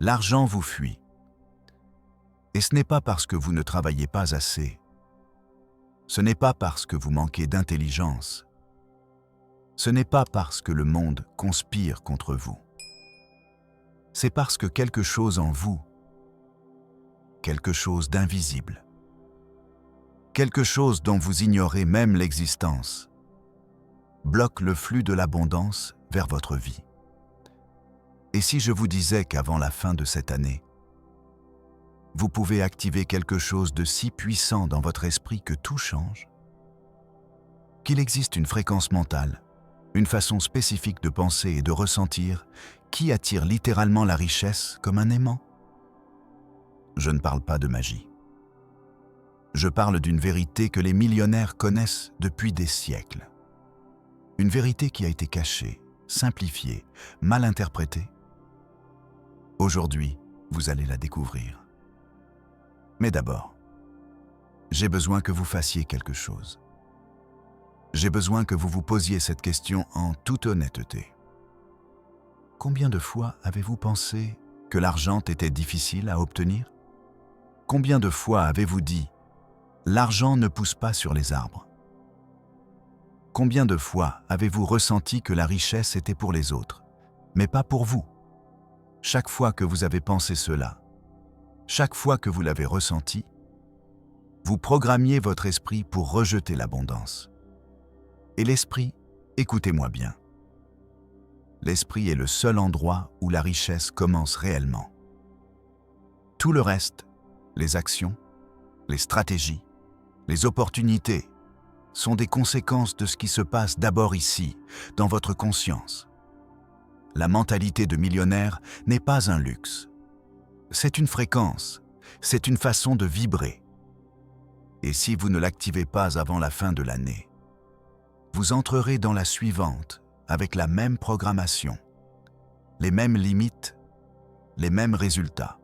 L'argent vous fuit. Et ce n'est pas parce que vous ne travaillez pas assez. Ce n'est pas parce que vous manquez d'intelligence. Ce n'est pas parce que le monde conspire contre vous. C'est parce que quelque chose en vous, quelque chose d'invisible, quelque chose dont vous ignorez même l'existence, bloque le flux de l'abondance vers votre vie. Et si je vous disais qu'avant la fin de cette année, vous pouvez activer quelque chose de si puissant dans votre esprit que tout change? Qu'il existe une fréquence mentale, une façon spécifique de penser et de ressentir qui attire littéralement la richesse comme un aimant? Je ne parle pas de magie. Je parle d'une vérité que les millionnaires connaissent depuis des siècles. Une vérité qui a été cachée, simplifiée, mal interprétée. Aujourd'hui, vous allez la découvrir. Mais d'abord, j'ai besoin que vous fassiez quelque chose. J'ai besoin que vous vous posiez cette question en toute honnêteté. Combien de fois avez-vous pensé que l'argent était difficile à obtenir? Combien de fois avez-vous dit « l'argent ne pousse pas sur les arbres » ? Combien de fois avez-vous ressenti que la richesse était pour les autres, mais pas pour vous? Chaque fois que vous avez pensé cela, chaque fois que vous l'avez ressenti, vous programmiez votre esprit pour rejeter l'abondance. Et l'esprit, écoutez-moi bien, l'esprit est le seul endroit où la richesse commence réellement. Tout le reste, les actions, les stratégies, les opportunités, sont des conséquences de ce qui se passe d'abord ici, dans votre conscience. La mentalité de millionnaire n'est pas un luxe. C'est une fréquence, c'est une façon de vibrer. Et si vous ne l'activez pas avant la fin de l'année, vous entrerez dans la suivante avec la même programmation, les mêmes limites, les mêmes résultats.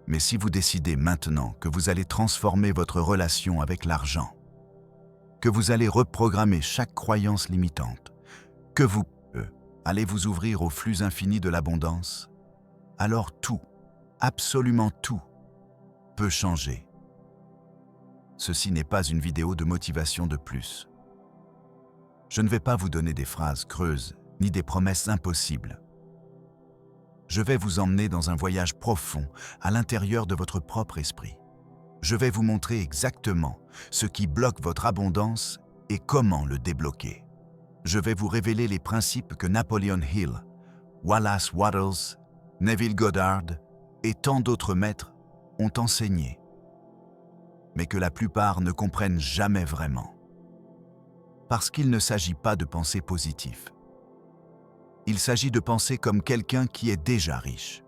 Mais si vous décidez maintenant que vous allez transformer votre relation avec l'argent, que vous allez reprogrammer chaque croyance limitante, que vous allez vous ouvrir au flux infini de l'abondance, alors tout, absolument tout, peut changer. Ceci n'est pas une vidéo de motivation de plus. Je ne vais pas vous donner des phrases creuses ni des promesses impossibles. Je vais vous emmener dans un voyage profond à l'intérieur de votre propre esprit. Je vais vous montrer exactement ce qui bloque votre abondance et comment le débloquer. Je vais vous révéler les principes que Napoleon Hill, Wallace Wattles, Neville Goddard et tant d'autres maîtres ont enseignés, mais que la plupart ne comprennent jamais vraiment. Parce qu'il ne s'agit pas de penser positif. Il s'agit de penser comme quelqu'un qui est déjà riche.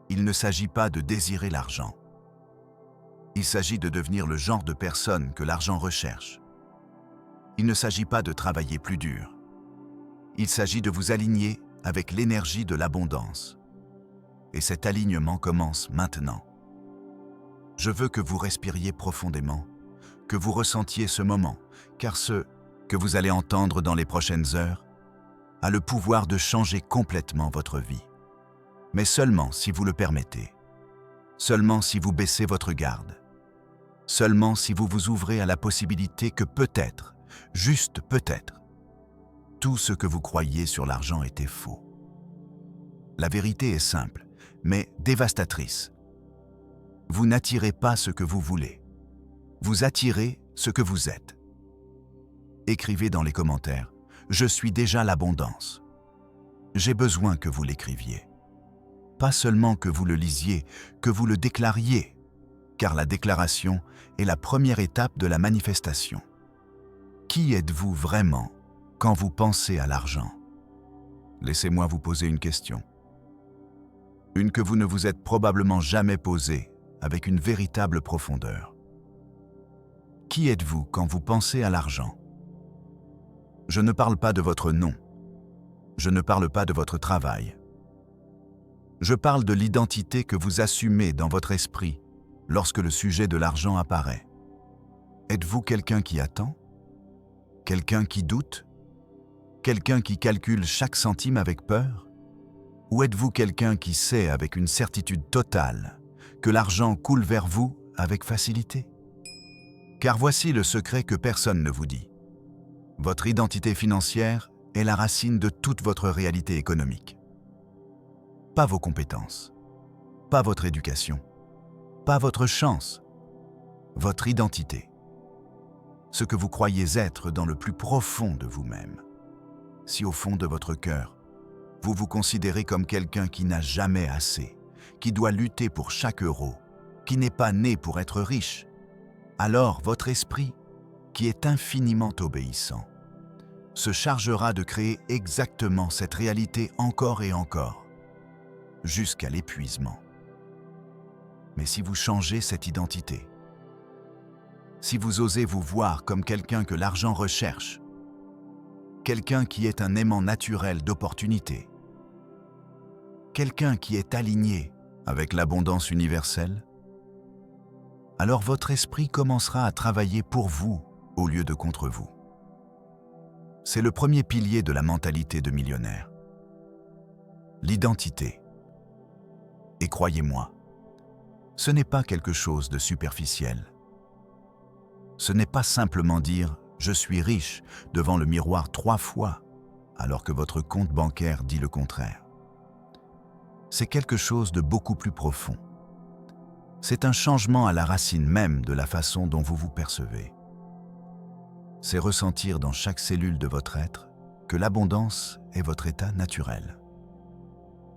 Il ne s'agit pas de désirer l'argent. Il s'agit de devenir le genre de personne que l'argent recherche. Il ne s'agit pas de travailler plus dur. Il s'agit de vous aligner avec l'énergie de l'abondance. Et cet alignement commence maintenant. Je veux que vous respiriez profondément, que vous ressentiez ce moment, car ce que vous allez entendre dans les prochaines heures a le pouvoir de changer complètement votre vie. Mais seulement si vous le permettez. Seulement si vous baissez votre garde. Seulement si vous vous ouvrez à la possibilité que peut-être, juste peut-être, tout ce que vous croyiez sur l'argent était faux. La vérité est simple, mais dévastatrice. Vous n'attirez pas ce que vous voulez. Vous attirez ce que vous êtes. Écrivez dans les commentaires « Je suis déjà l'abondance ». J'ai besoin que vous l'écriviez. Pas seulement que vous le lisiez, que vous le déclariez, car la déclaration est la première étape de la manifestation. Qui êtes-vous vraiment quand vous pensez à l'argent? Laissez-moi vous poser une question. Une que vous ne vous êtes probablement jamais posée avec une véritable profondeur. Qui êtes-vous quand vous pensez à l'argent? Je ne parle pas de votre nom. Je ne parle pas de votre travail. Je parle de l'identité que vous assumez dans votre esprit lorsque le sujet de l'argent apparaît. Êtes-vous quelqu'un qui attend? Quelqu'un qui doute? Quelqu'un qui calcule chaque centime avec peur? Ou êtes-vous quelqu'un qui sait avec une certitude totale que l'argent coule vers vous avec facilité? Car voici le secret que personne ne vous dit. Votre identité financière est la racine de toute votre réalité économique. Pas vos compétences, pas votre éducation, pas votre chance, votre identité. Ce que vous croyez être dans le plus profond de vous-même. Si au fond de votre cœur, vous vous considérez comme quelqu'un qui n'a jamais assez, qui doit lutter pour chaque euro, qui n'est pas né pour être riche, alors votre esprit, qui est infiniment obéissant, se chargera de créer exactement cette réalité encore et encore, jusqu'à l'épuisement. Mais si vous changez cette identité, si vous osez vous voir comme quelqu'un que l'argent recherche, quelqu'un qui est un aimant naturel d'opportunité, quelqu'un qui est aligné avec l'abondance universelle, alors votre esprit commencera à travailler pour vous au lieu de contre vous. C'est le premier pilier de la mentalité de millionnaire. L'identité. Et croyez-moi, ce n'est pas quelque chose de superficiel. Ce n'est pas simplement dire « je suis riche » devant le miroir 3 fois, alors que votre compte bancaire dit le contraire. C'est quelque chose de beaucoup plus profond. C'est un changement à la racine même de la façon dont vous vous percevez. C'est ressentir dans chaque cellule de votre être que l'abondance est votre état naturel.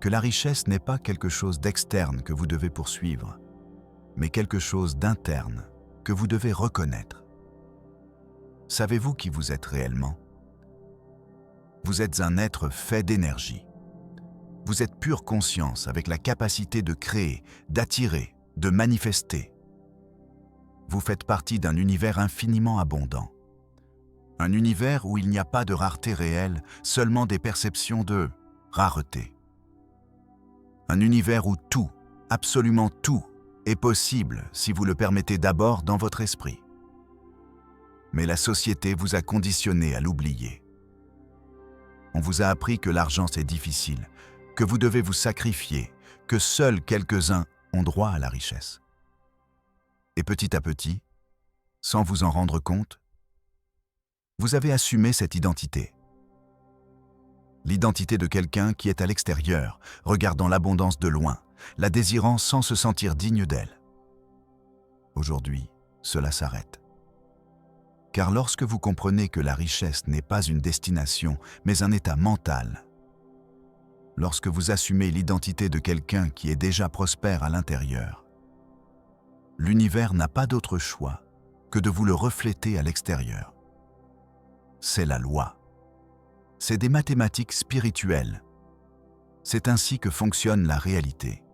Que la richesse n'est pas quelque chose d'externe que vous devez poursuivre, mais quelque chose d'interne que vous devez reconnaître. Savez-vous qui vous êtes réellement? Vous êtes un être fait d'énergie. Vous êtes pure conscience avec la capacité de créer, d'attirer, de manifester. Vous faites partie d'un univers infiniment abondant. Un univers où il n'y a pas de rareté réelle, seulement des perceptions de rareté. Un univers où tout, absolument tout, est possible si vous le permettez d'abord dans votre esprit. Mais la société vous a conditionné à l'oublier. On vous a appris que l'argent c'est difficile, que vous devez vous sacrifier, que seuls quelques-uns ont droit à la richesse. Et petit à petit, sans vous en rendre compte, vous avez assumé cette identité. L'identité de quelqu'un qui est à l'extérieur, regardant l'abondance de loin, la désirant sans se sentir digne d'elle. Aujourd'hui, cela s'arrête. Car lorsque vous comprenez que la richesse n'est pas une destination, mais un état mental, lorsque vous assumez l'identité de quelqu'un qui est déjà prospère à l'intérieur, l'univers n'a pas d'autre choix que de vous le refléter à l'extérieur. C'est la loi. C'est des mathématiques spirituelles. C'est ainsi que fonctionne la réalité.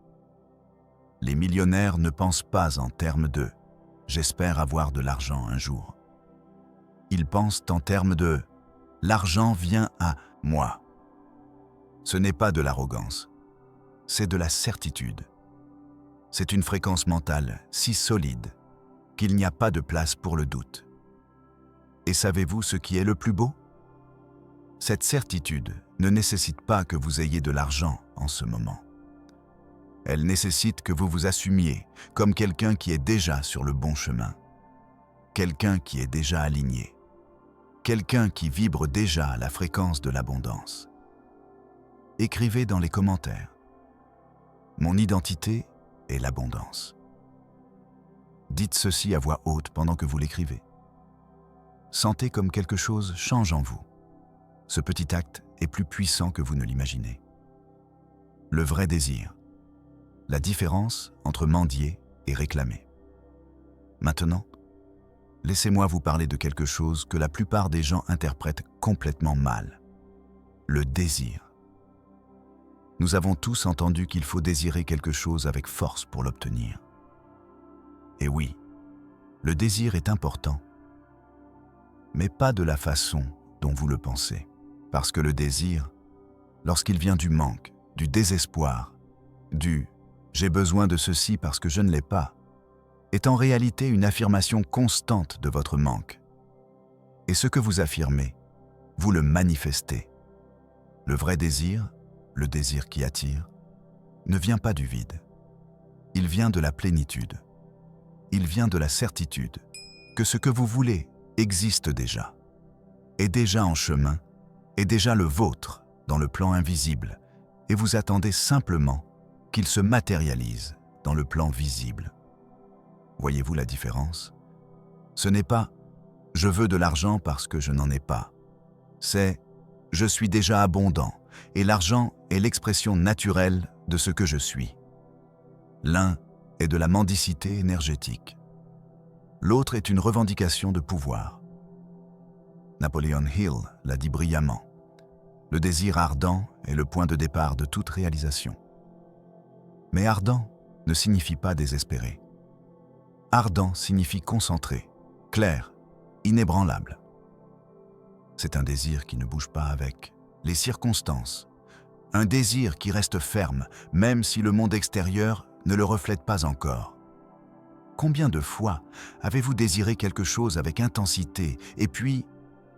Les millionnaires ne pensent pas en termes de « j'espère avoir de l'argent un jour ». Ils pensent en termes de « l'argent vient à moi ». Ce n'est pas de l'arrogance, c'est de la certitude. C'est une fréquence mentale si solide qu'il n'y a pas de place pour le doute. Et savez-vous ce qui est le plus beau? Cette certitude ne nécessite pas que vous ayez de l'argent en ce moment. Elle nécessite que vous vous assumiez comme quelqu'un qui est déjà sur le bon chemin, quelqu'un qui est déjà aligné, quelqu'un qui vibre déjà à la fréquence de l'abondance. Écrivez dans les commentaires « Mon identité est l'abondance ». Dites ceci à voix haute pendant que vous l'écrivez. Sentez comme quelque chose change en vous. Ce petit acte est plus puissant que vous ne l'imaginez. Le vrai désir. La différence entre mendier et réclamer. Maintenant, laissez-moi vous parler de quelque chose que la plupart des gens interprètent complètement mal. Le désir. Nous avons tous entendu qu'il faut désirer quelque chose avec force pour l'obtenir. Et oui, le désir est important, mais pas de la façon dont vous le pensez. Parce que le désir, lorsqu'il vient du manque, du désespoir, du « j'ai besoin de ceci parce que je ne l'ai pas », est en réalité une affirmation constante de votre manque. Et ce que vous affirmez, vous le manifestez. Le vrai désir, le désir qui attire, ne vient pas du vide. Il vient de la plénitude. Il vient de la certitude que ce que vous voulez existe déjà, est déjà en chemin, est déjà le vôtre dans le plan invisible, et vous attendez simplement qu'il se matérialise dans le plan visible. Voyez-vous la différence? Ce n'est pas « je veux de l'argent parce que je n'en ai pas », c'est « je suis déjà abondant et l'argent est l'expression naturelle de ce que je suis ». L'un est de la mendicité énergétique. L'autre est une revendication de pouvoir. Napoleon Hill l'a dit brillamment. Le désir ardent est le point de départ de toute réalisation. Mais ardent ne signifie pas désespéré. Ardent signifie concentré, clair, inébranlable. C'est un désir qui ne bouge pas avec les circonstances. Un désir qui reste ferme, même si le monde extérieur ne le reflète pas encore. Combien de fois avez-vous désiré quelque chose avec intensité et puis,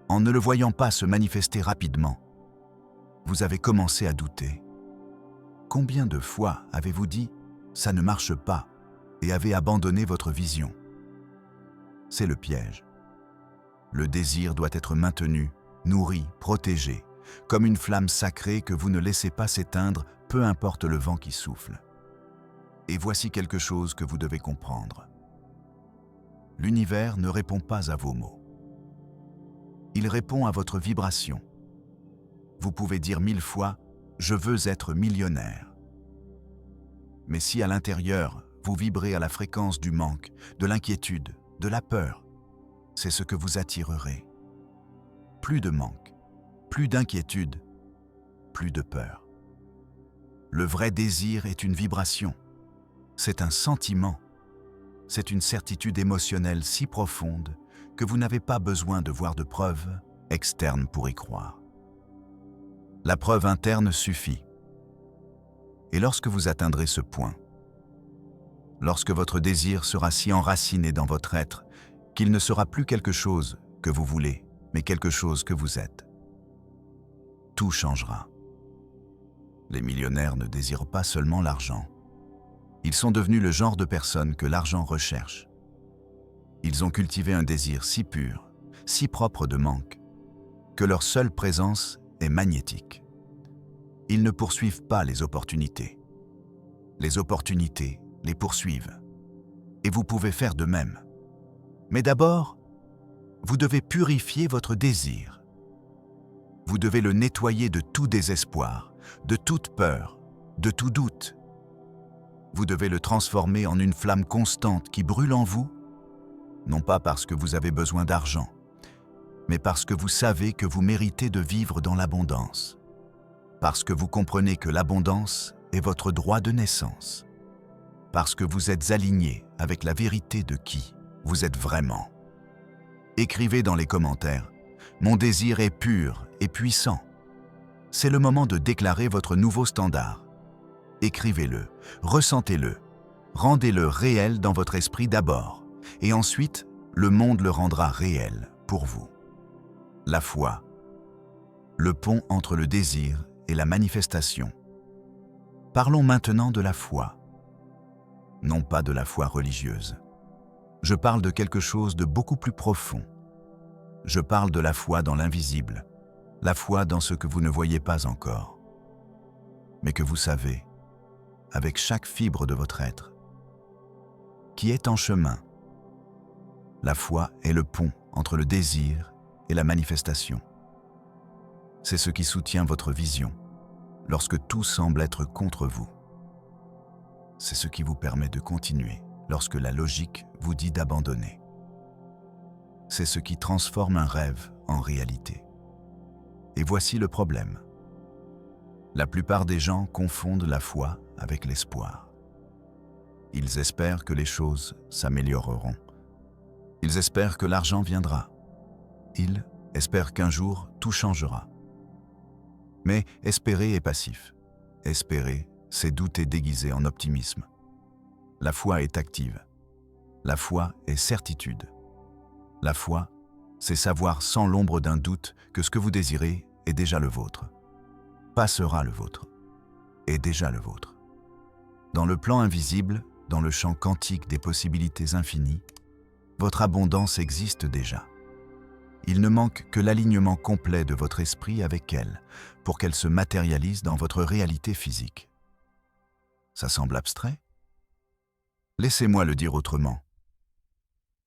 en ne le voyant pas se manifester rapidement, vous avez commencé à douter? Combien de fois avez-vous dit « ça ne marche pas » et avez abandonné votre vision? C'est le piège. Le désir doit être maintenu, nourri, protégé, comme une flamme sacrée que vous ne laissez pas s'éteindre, peu importe le vent qui souffle. Et voici quelque chose que vous devez comprendre. L'univers ne répond pas à vos mots. Il répond à votre vibration. Vous pouvez dire 1000 fois « je veux être millionnaire ». Mais si à l'intérieur, vous vibrez à la fréquence du manque, de l'inquiétude, de la peur, c'est ce que vous attirerez. Plus de manque, plus d'inquiétude, plus de peur. Le vrai désir est une vibration. C'est un sentiment. C'est une certitude émotionnelle si profonde que vous n'avez pas besoin de voir de preuves externes pour y croire. La preuve interne suffit. Et lorsque vous atteindrez ce point, lorsque votre désir sera si enraciné dans votre être qu'il ne sera plus quelque chose que vous voulez, mais quelque chose que vous êtes, tout changera. Les millionnaires ne désirent pas seulement l'argent. Ils sont devenus le genre de personnes que l'argent recherche. Ils ont cultivé un désir si pur, si propre de manque, que leur seule présence est magnétique. Ils ne poursuivent pas les opportunités. Les opportunités les poursuivent. Et vous pouvez faire de même. Mais d'abord, vous devez purifier votre désir. Vous devez le nettoyer de tout désespoir, de toute peur, de tout doute. Vous devez le transformer en une flamme constante qui brûle en vous, non pas parce que vous avez besoin d'argent, mais parce que vous savez que vous méritez de vivre dans l'abondance, parce que vous comprenez que l'abondance est votre droit de naissance, parce que vous êtes aligné avec la vérité de qui vous êtes vraiment. Écrivez dans les commentaires « Mon désir est pur et puissant ». C'est le moment de déclarer votre nouveau standard. Écrivez-le, ressentez-le, rendez-le réel dans votre esprit d'abord, et ensuite, le monde le rendra réel pour vous. La foi, le pont entre le désir et la manifestation. Parlons maintenant de la foi, non pas de la foi religieuse. Je parle de quelque chose de beaucoup plus profond. Je parle de la foi dans l'invisible, la foi dans ce que vous ne voyez pas encore, mais que vous savez, avec chaque fibre de votre être, qui est en chemin. La foi est le pont entre le désir et la manifestation. C'est ce qui soutient votre vision lorsque tout semble être contre vous. C'est ce qui vous permet de continuer lorsque la logique vous dit d'abandonner. C'est ce qui transforme un rêve en réalité. Et voici le problème. La plupart des gens confondent la foi avec l'espoir. Ils espèrent que les choses s'amélioreront. Ils espèrent que l'argent viendra. Ils espèrent qu'un jour tout changera. Mais espérer est passif. Espérer, c'est douter déguisé en optimisme. La foi est active. La foi est certitude. La foi, c'est savoir sans l'ombre d'un doute que ce que vous désirez est déjà le vôtre, pas sera le vôtre. est déjà le vôtre. Dans le plan invisible, dans le champ quantique des possibilités infinies, votre abondance existe déjà. Il ne manque que l'alignement complet de votre esprit avec elle pour qu'elle se matérialise dans votre réalité physique. Ça semble abstrait? Laissez-moi le dire autrement.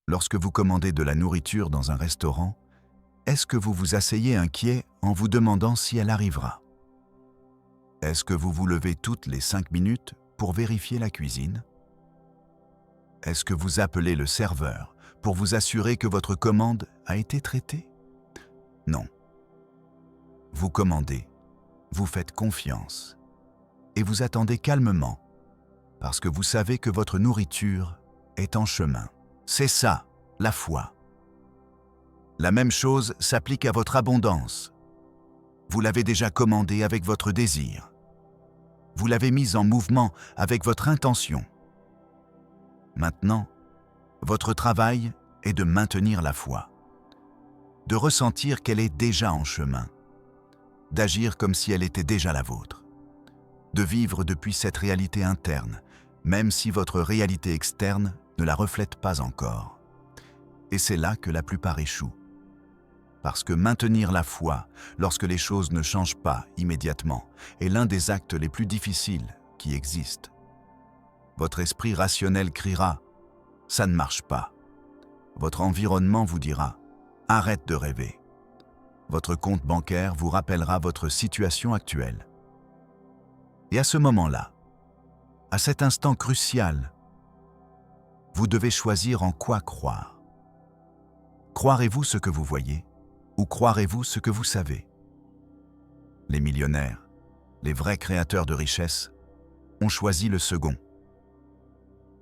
Lorsque vous commandez de la nourriture dans un restaurant, est-ce que vous vous asseyez inquiet en vous demandant si elle arrivera? Est-ce que vous vous levez toutes les 5 minutes pour vérifier la cuisine? Est-ce que vous appelez le serveur pour vous assurer que votre commande a été traitée? Non. Vous commandez, vous faites confiance et vous attendez calmement parce que vous savez que votre nourriture est en chemin. C'est ça, la foi. La même chose s'applique à votre abondance. Vous l'avez déjà commandée avec votre désir. Vous l'avez mise en mouvement avec votre intention. Maintenant, votre travail est de maintenir la foi, de ressentir qu'elle est déjà en chemin, d'agir comme si elle était déjà la vôtre, de vivre depuis cette réalité interne, même si votre réalité externe ne la reflète pas encore. Et c'est là que la plupart échouent. Parce que maintenir la foi, lorsque les choses ne changent pas immédiatement, est l'un des actes les plus difficiles qui existent. Votre esprit rationnel criera « ça ne marche pas ». Votre environnement vous dira « arrête de rêver ». Votre compte bancaire vous rappellera votre situation actuelle. Et à ce moment-là, à cet instant crucial, vous devez choisir en quoi croire. Croirez-vous ce que vous voyez ou croirez-vous ce que vous savez? Les millionnaires, les vrais créateurs de richesse, ont choisi le second.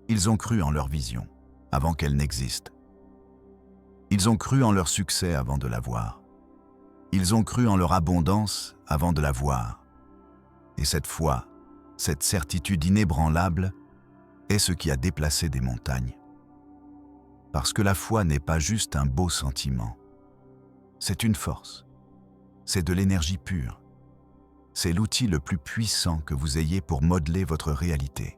Ils ont cru en leur vision avant qu'elle n'existe. Ils ont cru en leur succès avant de la voir. Ils ont cru en leur abondance avant de la voir. Et cette foi, cette certitude inébranlable, est ce qui a déplacé des montagnes. Parce que la foi n'est pas juste un beau sentiment. C'est une force. C'est de l'énergie pure. C'est l'outil le plus puissant que vous ayez pour modeler votre réalité.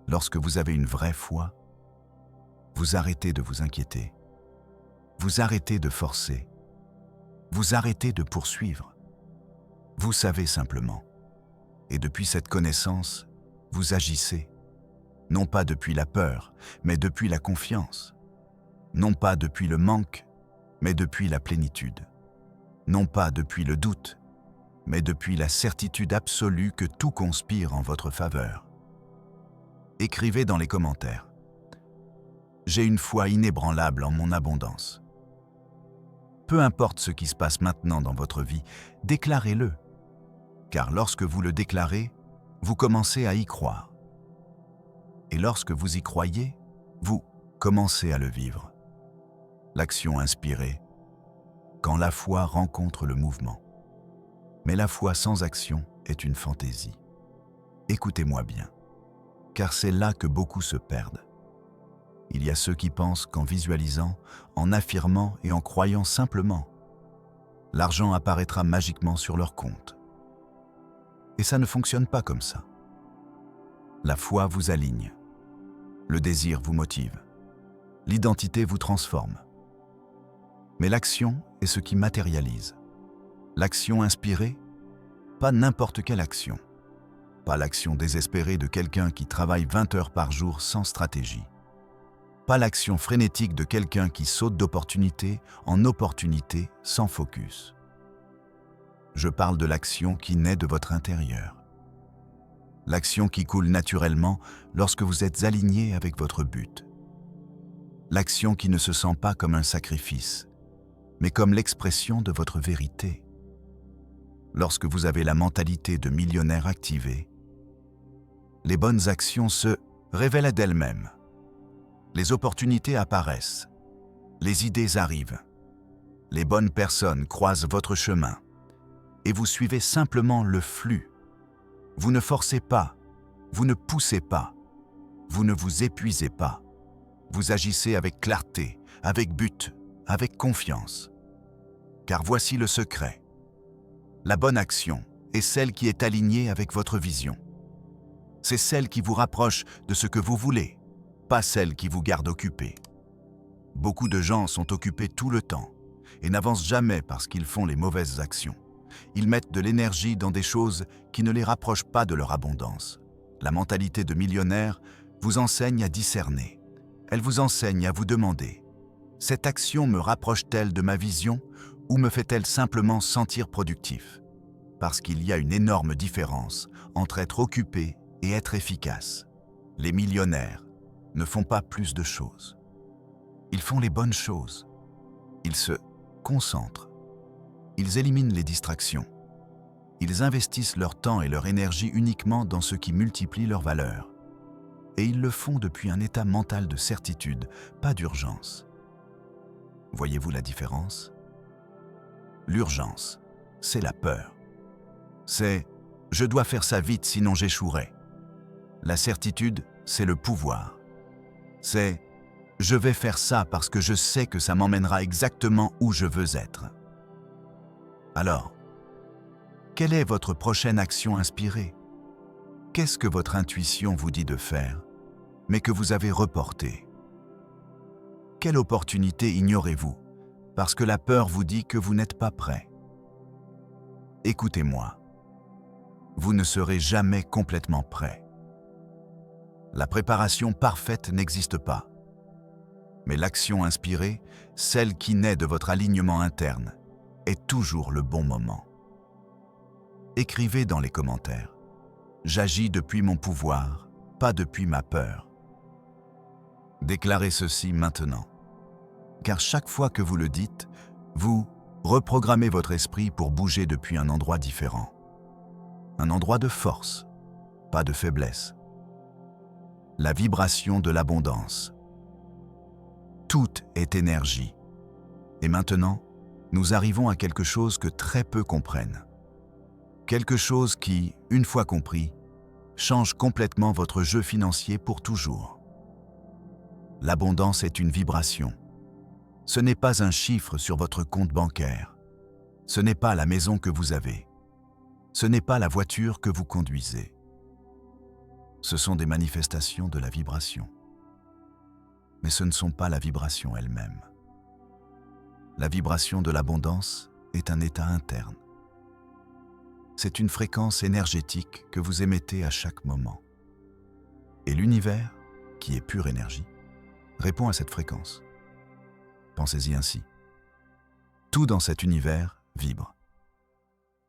Lorsque vous avez une vraie foi, vous arrêtez de vous inquiéter. Vous arrêtez de forcer. Vous arrêtez de poursuivre. Vous savez simplement. Et depuis cette connaissance, vous agissez. Non pas depuis la peur, mais depuis la confiance. Non pas depuis le manque, mais depuis la plénitude. Non pas depuis le doute, mais depuis la certitude absolue que tout conspire en votre faveur. Écrivez dans les commentaires. J'ai une foi inébranlable en mon abondance. Peu importe ce qui se passe maintenant dans votre vie, déclarez-le. Car lorsque vous le déclarez, vous commencez à y croire. Et lorsque vous y croyez, vous commencez à le vivre. L'action inspirée, quand la foi rencontre le mouvement. Mais la foi sans action est une fantaisie. Écoutez-moi bien, car c'est là que beaucoup se perdent. Il y a ceux qui pensent qu'en visualisant, en affirmant et en croyant simplement, l'argent apparaîtra magiquement sur leur compte. Et ça ne fonctionne pas comme ça. La foi vous aligne. Le désir vous motive. L'identité vous transforme. Mais l'action est ce qui matérialise. L'action inspirée, pas n'importe quelle action. Pas l'action désespérée de quelqu'un qui travaille 20 heures par jour sans stratégie. Pas l'action frénétique de quelqu'un qui saute d'opportunité en opportunité sans focus. Je parle de l'action qui naît de votre intérieur. L'action qui coule naturellement lorsque vous êtes aligné avec votre but. L'action qui ne se sent pas comme un sacrifice, mais comme l'expression de votre vérité. Lorsque vous avez la mentalité de millionnaire activée, les bonnes actions se révèlent d'elles-mêmes. Les opportunités apparaissent, les idées arrivent, les bonnes personnes croisent votre chemin et vous suivez simplement le flux. Vous ne forcez pas, vous ne poussez pas, vous ne vous épuisez pas. Vous agissez avec clarté, avec but, avec confiance. Car voici le secret. La bonne action est celle qui est alignée avec votre vision. C'est celle qui vous rapproche de ce que vous voulez, pas celle qui vous garde occupé. Beaucoup de gens sont occupés tout le temps et n'avancent jamais parce qu'ils font les mauvaises actions. Ils mettent de l'énergie dans des choses qui ne les rapprochent pas de leur abondance. La mentalité de millionnaire vous enseigne à discerner. Elle vous enseigne à vous demander « Cette action me rapproche-t-elle de ma vision ou me fait-elle simplement sentir productif ?» Parce qu'il y a une énorme différence entre être occupé et être efficace. Les millionnaires ne font pas plus de choses. Ils font les bonnes choses. Ils se concentrent. Ils éliminent les distractions. Ils investissent leur temps et leur énergie uniquement dans ce qui multiplie leur valeur. Et ils le font depuis un état mental de certitude, pas d'urgence. Voyez-vous la différence? L'urgence, c'est la peur. C'est « je dois faire ça vite sinon j'échouerai ». La certitude, c'est le pouvoir. C'est « je vais faire ça parce que je sais que ça m'emmènera exactement où je veux être ». Alors, quelle est votre prochaine action inspirée? Qu'est-ce que votre intuition vous dit de faire, mais que vous avez reporté? Quelle opportunité ignorez-vous, parce que la peur vous dit que vous n'êtes pas prêt? Écoutez-moi, vous ne serez jamais complètement prêt. La préparation parfaite n'existe pas. Mais l'action inspirée, celle qui naît de votre alignement interne, est toujours le bon moment. Écrivez dans les commentaires « J'agis depuis mon pouvoir, pas depuis ma peur ». Déclarez ceci maintenant, car chaque fois que vous le dites, vous reprogrammez votre esprit pour bouger depuis un endroit différent. Un endroit de force, pas de faiblesse. La vibration de l'abondance. Tout est énergie. Et maintenant, nous arrivons à quelque chose que très peu comprennent. Quelque chose qui, une fois compris, change complètement votre jeu financier pour toujours. L'abondance est une vibration. Ce n'est pas un chiffre sur votre compte bancaire. Ce n'est pas la maison que vous avez. Ce n'est pas la voiture que vous conduisez. Ce sont des manifestations de la vibration. Mais ce ne sont pas la vibration elle-même. La vibration de l'abondance est un état interne. C'est une fréquence énergétique que vous émettez à chaque moment. Et l'univers, qui est pure énergie, répond à cette fréquence. Pensez-y ainsi. Tout dans cet univers vibre.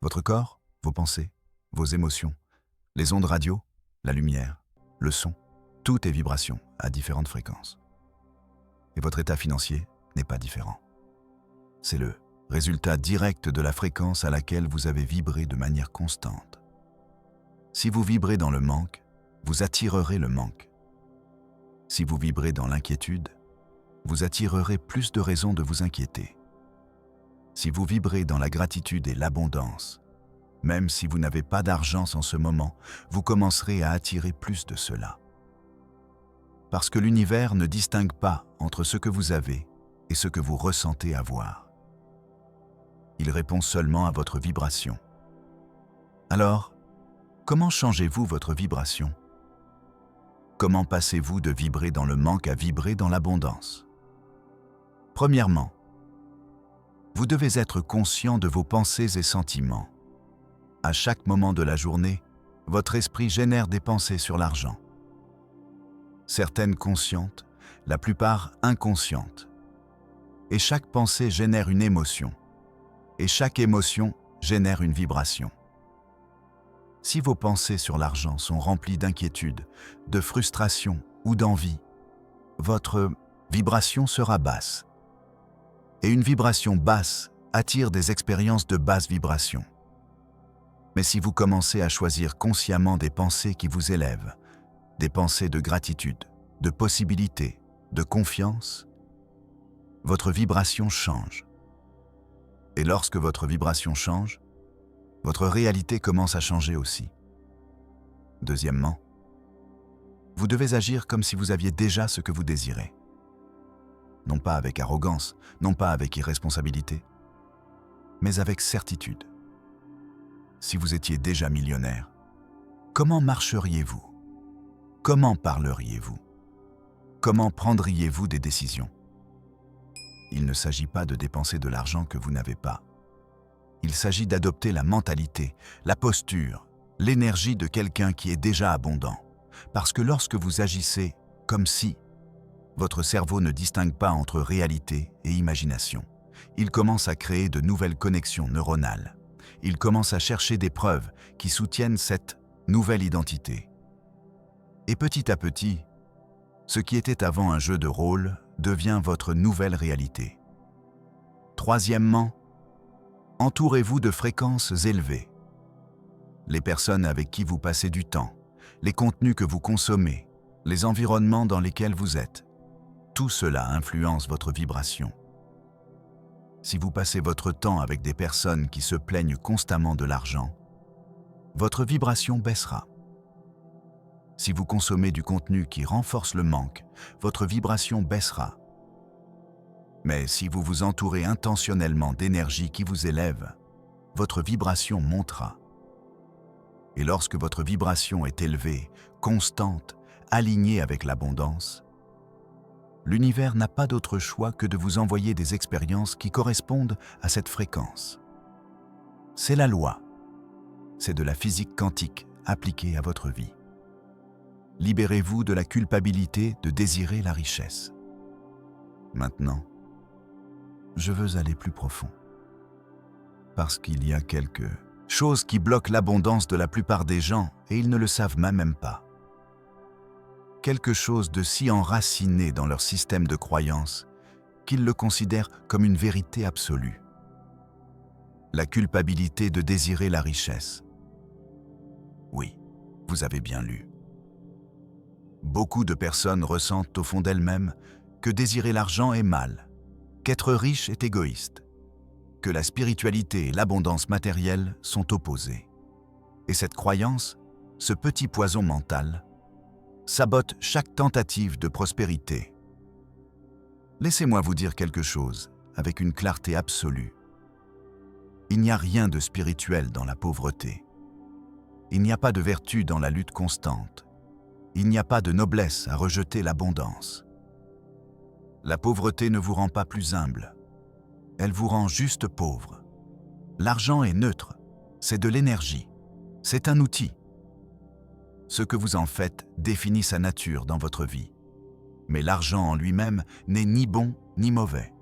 Votre corps, vos pensées, vos émotions, les ondes radio, la lumière, le son, tout est vibration à différentes fréquences. Et votre état financier n'est pas différent. C'est le résultat direct de la fréquence à laquelle vous avez vibré de manière constante. Si vous vibrez dans le manque, vous attirerez le manque. Si vous vibrez dans l'inquiétude, vous attirerez plus de raisons de vous inquiéter. Si vous vibrez dans la gratitude et l'abondance, même si vous n'avez pas d'argent en ce moment, vous commencerez à attirer plus de cela. Parce que l'univers ne distingue pas entre ce que vous avez et ce que vous ressentez avoir. Il répond seulement à votre vibration. Alors, comment changez-vous votre vibration? Comment passez-vous de vibrer dans le manque à vibrer dans l'abondance? Premièrement, vous devez être conscient de vos pensées et sentiments. À chaque moment de la journée, votre esprit génère des pensées sur l'argent. Certaines conscientes, la plupart inconscientes. Et chaque pensée génère une émotion. Et chaque émotion génère une vibration. Si vos pensées sur l'argent sont remplies d'inquiétude, de frustration ou d'envie, votre vibration sera basse. Et une vibration basse attire des expériences de basse vibration. Mais si vous commencez à choisir consciemment des pensées qui vous élèvent, des pensées de gratitude, de possibilité, de confiance, votre vibration change. Et lorsque votre vibration change, votre réalité commence à changer aussi. Deuxièmement, vous devez agir comme si vous aviez déjà ce que vous désirez. Non pas avec arrogance, non pas avec irresponsabilité, mais avec certitude. si vous étiez déjà millionnaire, comment marcheriez-vous? Comment parleriez-vous? Comment prendriez-vous des décisions? Il ne s'agit pas de dépenser de l'argent que vous n'avez pas. Il s'agit d'adopter la mentalité, la posture, l'énergie de quelqu'un qui est déjà abondant. Parce que lorsque vous agissez comme si, votre cerveau ne distingue pas entre réalité et imagination. Il commence à créer de nouvelles connexions neuronales. Il commence à chercher des preuves qui soutiennent cette nouvelle identité. Et petit à petit, ce qui était avant un jeu de rôle devient votre nouvelle réalité. Troisièmement, entourez-vous de fréquences élevées. Les personnes avec qui vous passez du temps, les contenus que vous consommez, les environnements dans lesquels vous êtes, tout cela influence votre vibration. Si vous passez votre temps avec des personnes qui se plaignent constamment de l'argent, votre vibration baissera. Si vous consommez du contenu qui renforce le manque, votre vibration baissera. Mais si vous vous entourez intentionnellement d'énergie qui vous élève, votre vibration montera. Et lorsque votre vibration est élevée, constante, alignée avec l'abondance, l'univers n'a pas d'autre choix que de vous envoyer des expériences qui correspondent à cette fréquence. C'est la loi. C'est de la physique quantique appliquée à votre vie. Libérez-vous de la culpabilité de désirer la richesse. Maintenant, je veux aller plus profond. Parce qu'il y a quelque chose qui bloque l'abondance de la plupart des gens et ils ne le savent même pas. Quelque chose de si enraciné dans leur système de croyance qu'ils le considèrent comme une vérité absolue. La culpabilité de désirer la richesse. Oui, vous avez bien lu. Beaucoup de personnes ressentent au fond d'elles-mêmes que désirer l'argent est mal, qu'être riche est égoïste, que la spiritualité et l'abondance matérielle sont opposées. Et cette croyance, ce petit poison mental, sabote chaque tentative de prospérité. Laissez-moi vous dire quelque chose avec une clarté absolue. Il n'y a rien de spirituel dans la pauvreté. Il n'y a pas de vertu dans la lutte constante. Il n'y a pas de noblesse à rejeter l'abondance. La pauvreté ne vous rend pas plus humble. Elle vous rend juste pauvre. L'argent est neutre. C'est de l'énergie. C'est un outil. Ce que vous en faites définit sa nature dans votre vie. Mais l'argent en lui-même n'est ni bon ni mauvais.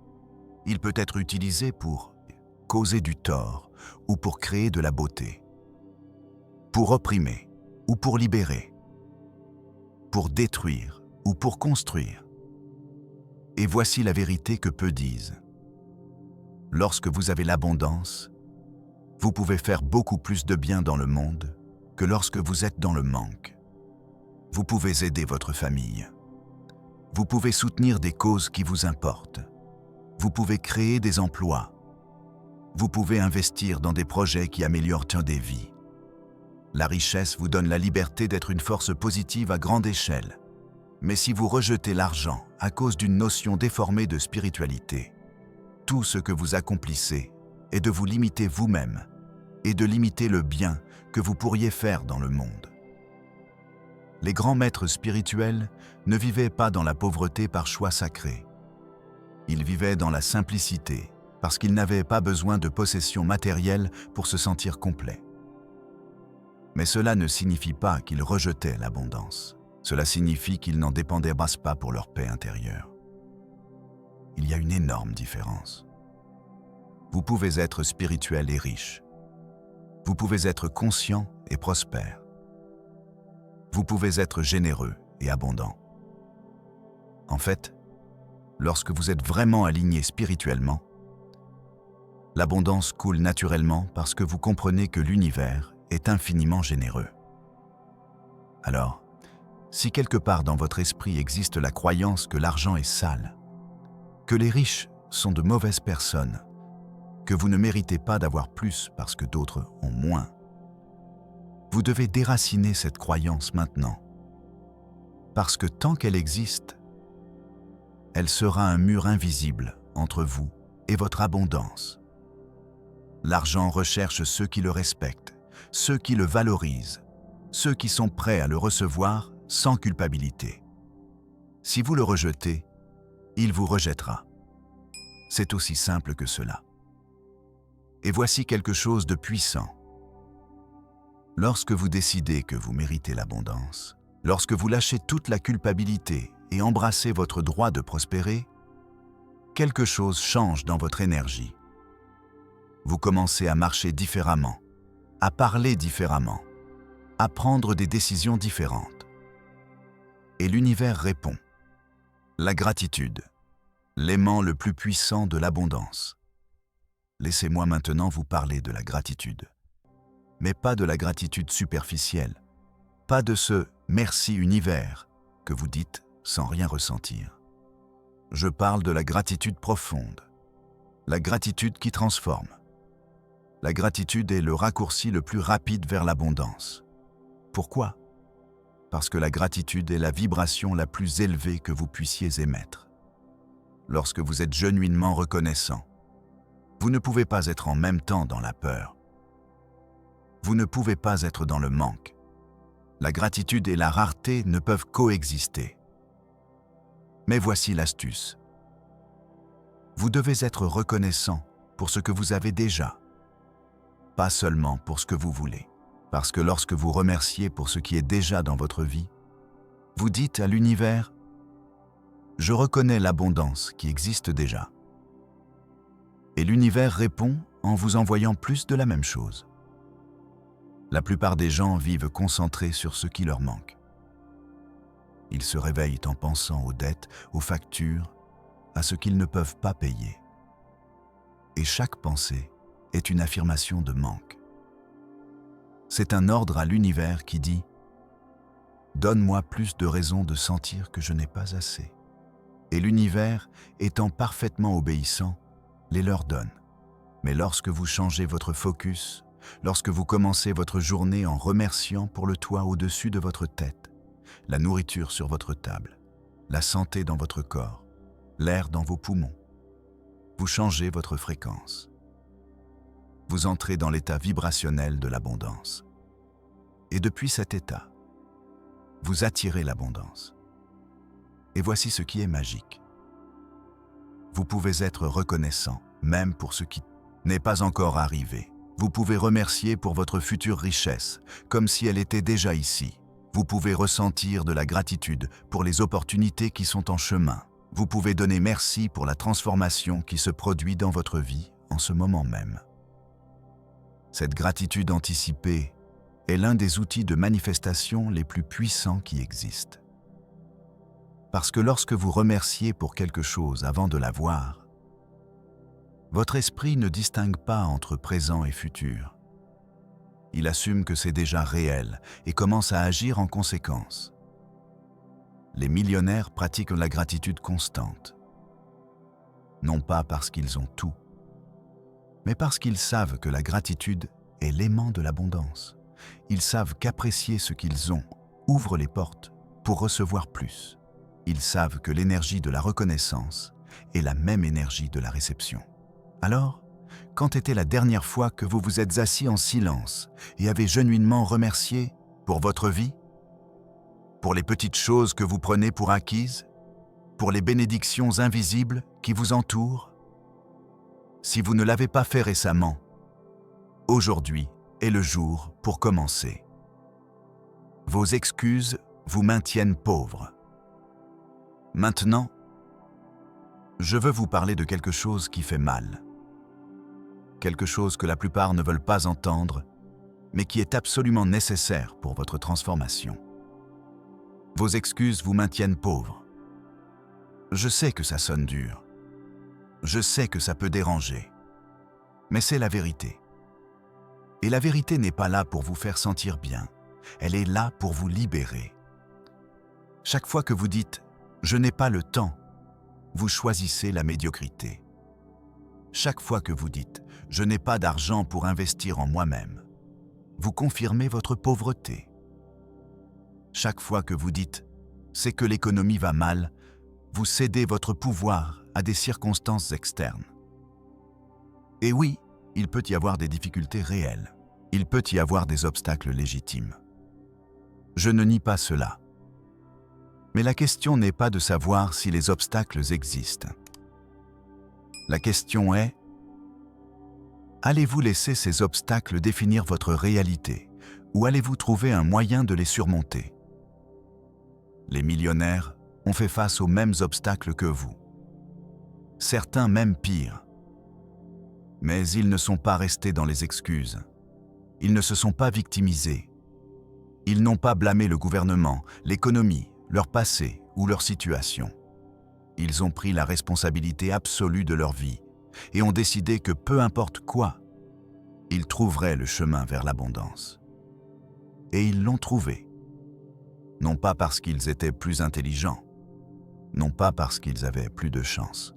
Il peut être utilisé pour causer du tort ou pour créer de la beauté, pour opprimer ou pour libérer, pour détruire ou pour construire. Et voici la vérité que peu disent. Lorsque vous avez l'abondance, vous pouvez faire beaucoup plus de bien dans le monde que lorsque vous êtes dans le manque. Vous pouvez aider votre famille. Vous pouvez soutenir des causes qui vous importent. Vous pouvez créer des emplois. Vous pouvez investir dans des projets qui améliorent des vies. La richesse vous donne la liberté d'être une force positive à grande échelle. Mais si vous rejetez l'argent à cause d'une notion déformée de spiritualité, tout ce que vous accomplissez est de vous limiter vous-même et de limiter le bien que vous pourriez faire dans le monde. Les grands maîtres spirituels ne vivaient pas dans la pauvreté par choix sacré. Ils vivaient dans la simplicité parce qu'ils n'avaient pas besoin de possessions matérielles pour se sentir complets. Mais cela ne signifie pas qu'ils rejetaient l'abondance. Cela signifie qu'ils n'en dépendaient pas pour leur paix intérieure. Il y a une énorme différence. Vous pouvez être spirituel et riche. Vous pouvez être conscient et prospère. Vous pouvez être généreux et abondant. En fait, lorsque vous êtes vraiment aligné spirituellement, l'abondance coule naturellement parce que vous comprenez que l'univers est infiniment généreux. Alors, si quelque part dans votre esprit existe la croyance que l'argent est sale, que les riches sont de mauvaises personnes, que vous ne méritez pas d'avoir plus parce que d'autres ont moins, vous devez déraciner cette croyance maintenant. Parce que tant qu'elle existe, elle sera un mur invisible entre vous et votre abondance. L'argent recherche ceux qui le respectent, ceux qui le valorisent, ceux qui sont prêts à le recevoir sans culpabilité. Si vous le rejetez, il vous rejettera. C'est aussi simple que cela. Et voici quelque chose de puissant. Lorsque vous décidez que vous méritez l'abondance, lorsque vous lâchez toute la culpabilité et embrassez votre droit de prospérer, quelque chose change dans votre énergie. Vous commencez à marcher différemment, à parler différemment, à prendre des décisions différentes. Et l'univers répond. La gratitude, l'aimant le plus puissant de l'abondance. Laissez-moi maintenant vous parler de la gratitude. Mais pas de la gratitude superficielle, pas de ce « merci univers » que vous dites sans rien ressentir. Je parle de la gratitude profonde, la gratitude qui transforme. La gratitude est le raccourci le plus rapide vers l'abondance. Pourquoi ? Parce que la gratitude est la vibration la plus élevée que vous puissiez émettre. Lorsque vous êtes genuinement reconnaissant, vous ne pouvez pas être en même temps dans la peur. Vous ne pouvez pas être dans le manque. La gratitude et la rareté ne peuvent coexister. Mais voici l'astuce. Vous devez être reconnaissant pour ce que vous avez déjà, pas seulement pour ce que vous voulez. Parce que lorsque vous remerciez pour ce qui est déjà dans votre vie, vous dites à l'univers « Je reconnais l'abondance qui existe déjà ». Et l'univers répond en vous envoyant plus de la même chose. La plupart des gens vivent concentrés sur ce qui leur manque. Ils se réveillent en pensant aux dettes, aux factures, à ce qu'ils ne peuvent pas payer. Et chaque pensée est une affirmation de manque. C'est un ordre à l'univers qui dit « Donne-moi plus de raisons de sentir que je n'ai pas assez ». Et l'univers, étant parfaitement obéissant, les leur donne. Mais lorsque vous changez votre focus, lorsque vous commencez votre journée en remerciant pour le toit au-dessus de votre tête, la nourriture sur votre table, la santé dans votre corps, l'air dans vos poumons, vous changez votre fréquence. Vous entrez dans l'état vibrationnel de l'abondance. Et depuis cet état, vous attirez l'abondance. Et voici ce qui est magique. Vous pouvez être reconnaissant, même pour ce qui n'est pas encore arrivé. Vous pouvez remercier pour votre future richesse, comme si elle était déjà ici. Vous pouvez ressentir de la gratitude pour les opportunités qui sont en chemin. Vous pouvez donner merci pour la transformation qui se produit dans votre vie en ce moment même. Cette gratitude anticipée est l'un des outils de manifestation les plus puissants qui existent. Parce que lorsque vous remerciez pour quelque chose avant de l'avoir, votre esprit ne distingue pas entre présent et futur. Il assume que c'est déjà réel et commence à agir en conséquence. Les millionnaires pratiquent la gratitude constante. Non pas parce qu'ils ont tout, mais parce qu'ils savent que la gratitude est l'aimant de l'abondance. Ils savent qu'apprécier ce qu'ils ont ouvre les portes pour recevoir plus. Ils savent que l'énergie de la reconnaissance est la même énergie de la réception. Alors, quand était la dernière fois que vous vous êtes assis en silence et avez genuinement remercié pour votre vie, pour les petites choses que vous prenez pour acquises, pour les bénédictions invisibles qui vous entourent? Si vous ne l'avez pas fait récemment, aujourd'hui est le jour pour commencer. Vos excuses vous maintiennent pauvre. Maintenant, je veux vous parler de quelque chose qui fait mal. Quelque chose que la plupart ne veulent pas entendre, mais qui est absolument nécessaire pour votre transformation. Vos excuses vous maintiennent pauvre. Je sais que ça sonne dur. Je sais que ça peut déranger. Mais c'est la vérité. Et la vérité n'est pas là pour vous faire sentir bien. Elle est là pour vous libérer. Chaque fois que vous dites « je n'ai pas le temps », vous choisissez la médiocrité. Chaque fois que vous dites « je n'ai pas d'argent pour investir en moi-même », vous confirmez votre pauvreté. Chaque fois que vous dites « c'est que l'économie va mal », vous cédez votre pouvoir à des circonstances externes. Et oui, il peut y avoir des difficultés réelles. Il peut y avoir des obstacles légitimes. Je ne nie pas cela. Mais la question n'est pas de savoir si les obstacles existent. La question est, allez-vous laisser ces obstacles définir votre réalité ou allez-vous trouver un moyen de les surmonter? Les millionnaires ont fait face aux mêmes obstacles que vous. Certains même pire. Mais ils ne sont pas restés dans les excuses. Ils ne se sont pas victimisés. Ils n'ont pas blâmé le gouvernement, l'économie, leur passé ou leur situation. Ils ont pris la responsabilité absolue de leur vie et ont décidé que peu importe quoi, ils trouveraient le chemin vers l'abondance. Et ils l'ont trouvé. Non pas parce qu'ils étaient plus intelligents, non pas parce qu'ils avaient plus de chance,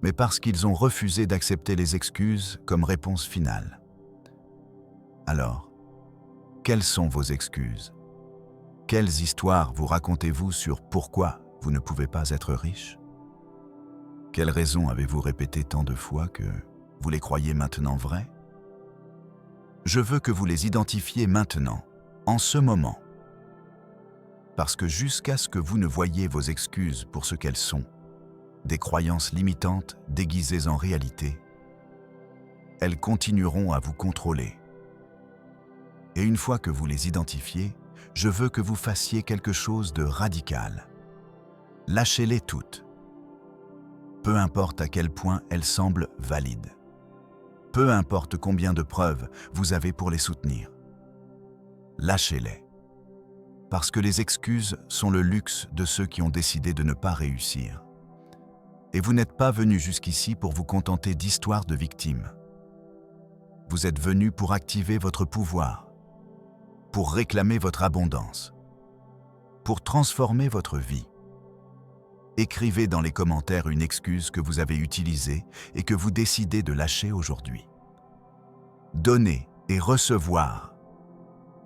mais parce qu'ils ont refusé d'accepter les excuses comme réponse finale. Alors, quelles sont vos excuses? Quelles histoires vous racontez-vous sur pourquoi vous ne pouvez pas être riche? Quelles raisons avez-vous répétées tant de fois que vous les croyez maintenant vraies? Je veux que vous les identifiez maintenant, en ce moment. Parce que jusqu'à ce que vous ne voyiez vos excuses pour ce qu'elles sont, des croyances limitantes déguisées en réalité, elles continueront à vous contrôler. Et une fois que vous les identifiez, je veux que vous fassiez quelque chose de radical. Lâchez-les toutes. Peu importe à quel point elles semblent valides. Peu importe combien de preuves vous avez pour les soutenir. Lâchez-les. Parce que les excuses sont le luxe de ceux qui ont décidé de ne pas réussir. Et vous n'êtes pas venu jusqu'ici pour vous contenter d'histoires de victimes. Vous êtes venu pour activer votre pouvoir, pour réclamer votre abondance, pour transformer votre vie. Écrivez dans les commentaires une excuse que vous avez utilisée et que vous décidez de lâcher aujourd'hui. Donner et recevoir,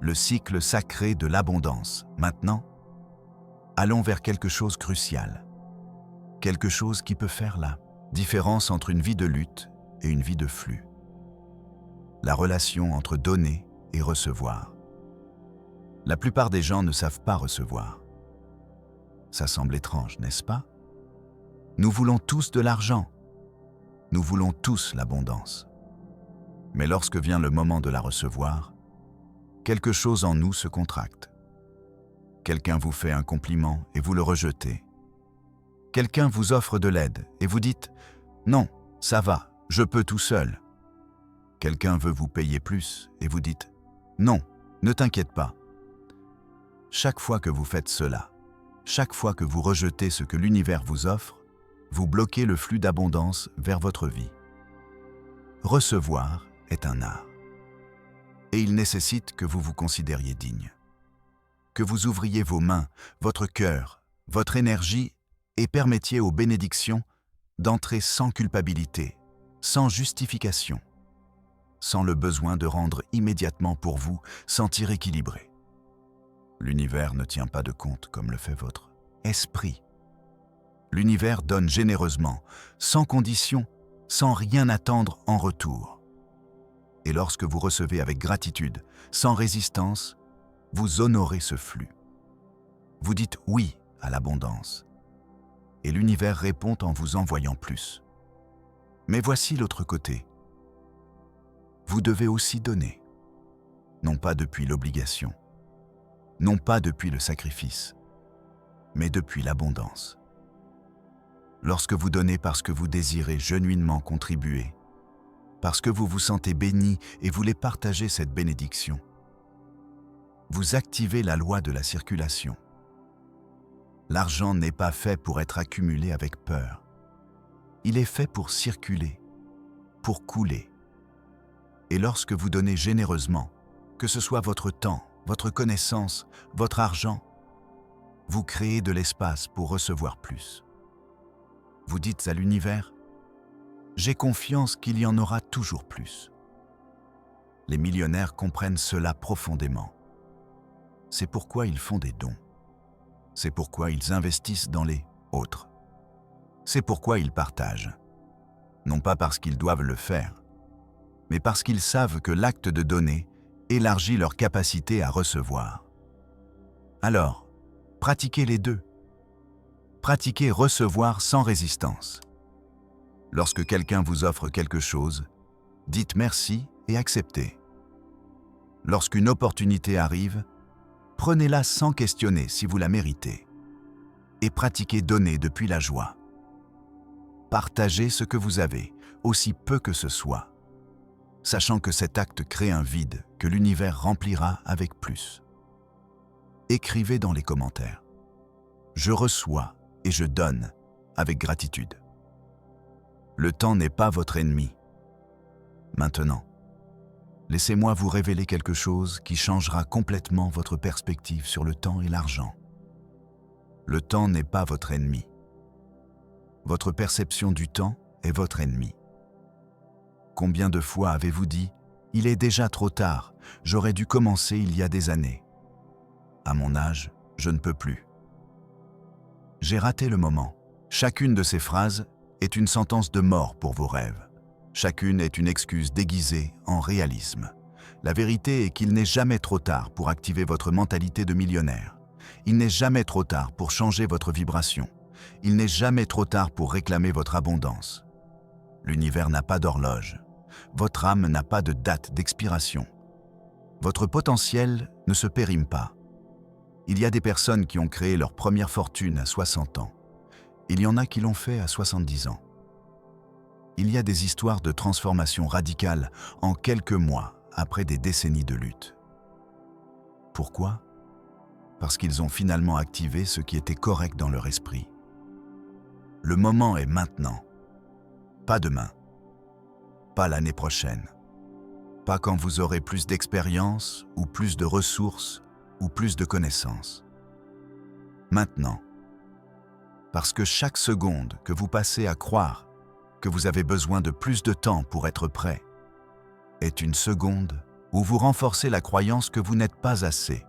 le cycle sacré de l'abondance. Maintenant, allons vers quelque chose de crucial, quelque chose qui peut faire la différence entre une vie de lutte et une vie de flux. La relation entre donner et recevoir. La plupart des gens ne savent pas recevoir. Ça semble étrange, n'est-ce pas? Nous voulons tous de l'argent. Nous voulons tous l'abondance. Mais lorsque vient le moment de la recevoir, quelque chose en nous se contracte. Quelqu'un vous fait un compliment et vous le rejetez. Quelqu'un vous offre de l'aide et vous dites « Non, ça va, je peux tout seul ». Quelqu'un veut vous payer plus et vous dites « Non, ne t'inquiète pas ». Chaque fois que vous faites cela, chaque fois que vous rejetez ce que l'univers vous offre, vous bloquez le flux d'abondance vers votre vie. Recevoir est un art. Et il nécessite que vous vous considériez digne. Que vous ouvriez vos mains, votre cœur, votre énergie et permettiez aux bénédictions d'entrer sans culpabilité, sans justification, sans le besoin de rendre immédiatement pour vous sentir équilibré. L'univers ne tient pas de compte comme le fait votre esprit. L'univers donne généreusement, sans condition, sans rien attendre en retour. Et lorsque vous recevez avec gratitude, sans résistance, vous honorez ce flux. Vous dites oui à l'abondance. Et l'univers répond en vous envoyant plus. Mais voici l'autre côté. Vous devez aussi donner. Non pas depuis l'obligation, non pas depuis le sacrifice, mais depuis l'abondance. Lorsque vous donnez parce que vous désirez genuinement contribuer, parce que vous vous sentez béni et voulez partager cette bénédiction, vous activez la loi de la circulation. L'argent n'est pas fait pour être accumulé avec peur. Il est fait pour circuler, pour couler. Et lorsque vous donnez généreusement, que ce soit votre temps, votre connaissance, votre argent, vous créez de l'espace pour recevoir plus. Vous dites à l'univers, « J'ai confiance qu'il y en aura toujours plus. » Les millionnaires comprennent cela profondément. C'est pourquoi ils font des dons. C'est pourquoi ils investissent dans les autres. C'est pourquoi ils partagent. Non pas parce qu'ils doivent le faire, mais parce qu'ils savent que l'acte de donner élargit leur capacité à recevoir. Alors, pratiquez les deux. Pratiquez recevoir sans résistance. Lorsque quelqu'un vous offre quelque chose, dites merci et acceptez. Lorsqu'une opportunité arrive, prenez-la sans questionner si vous la méritez. Et pratiquez donner depuis la joie. Partagez ce que vous avez, aussi peu que ce soit, sachant que cet acte crée un vide que l'univers remplira avec plus. Écrivez dans les commentaires. Je reçois et je donne avec gratitude. Le temps n'est pas votre ennemi. Maintenant, laissez-moi vous révéler quelque chose qui changera complètement votre perspective sur le temps et l'argent. Le temps n'est pas votre ennemi. Votre perception du temps est votre ennemi. Combien de fois avez-vous dit « Il est déjà trop tard, j'aurais dû commencer il y a des années. À mon âge, je ne peux plus. J'ai raté le moment. » Chacune de ces phrases est une sentence de mort pour vos rêves. Chacune est une excuse déguisée en réalisme. La vérité est qu'il n'est jamais trop tard pour activer votre mentalité de millionnaire. Il n'est jamais trop tard pour changer votre vibration. Il n'est jamais trop tard pour réclamer votre abondance. L'univers n'a pas d'horloge. Votre âme n'a pas de date d'expiration. Votre potentiel ne se périme pas. Il y a des personnes qui ont créé leur première fortune à 60 ans. Il y en a qui l'ont fait à 70 ans. Il y a des histoires de transformation radicale en quelques mois après des décennies de lutte. Pourquoi ? Parce qu'ils ont finalement activé ce qui était correct dans leur esprit. Le moment est maintenant. Pas demain. Pas l'année prochaine. Pas quand vous aurez plus d'expérience ou plus de ressources ou plus de connaissances. Maintenant. Parce que chaque seconde que vous passez à croire que vous avez besoin de plus de temps pour être prêt est une seconde où vous renforcez la croyance que vous n'êtes pas assez.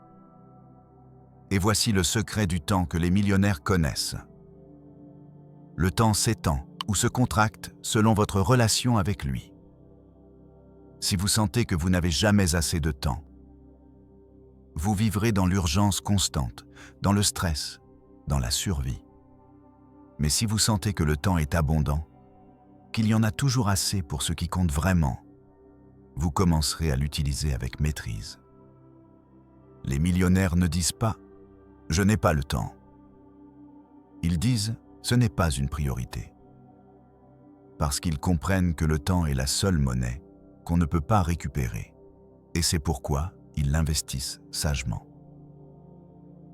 Et voici le secret du temps que les millionnaires connaissent. Le temps s'étend ou se contracte selon votre relation avec lui. Si vous sentez que vous n'avez jamais assez de temps, vous vivrez dans l'urgence constante, dans le stress, dans la survie. Mais si vous sentez que le temps est abondant, qu'il y en a toujours assez pour ce qui compte vraiment, vous commencerez à l'utiliser avec maîtrise. Les millionnaires ne disent pas « je n'ai pas le temps ». Ils disent « ce n'est pas une priorité ». Parce qu'ils comprennent que le temps est la seule monnaie qu'on ne peut pas récupérer. Et c'est pourquoi ils l'investissent sagement.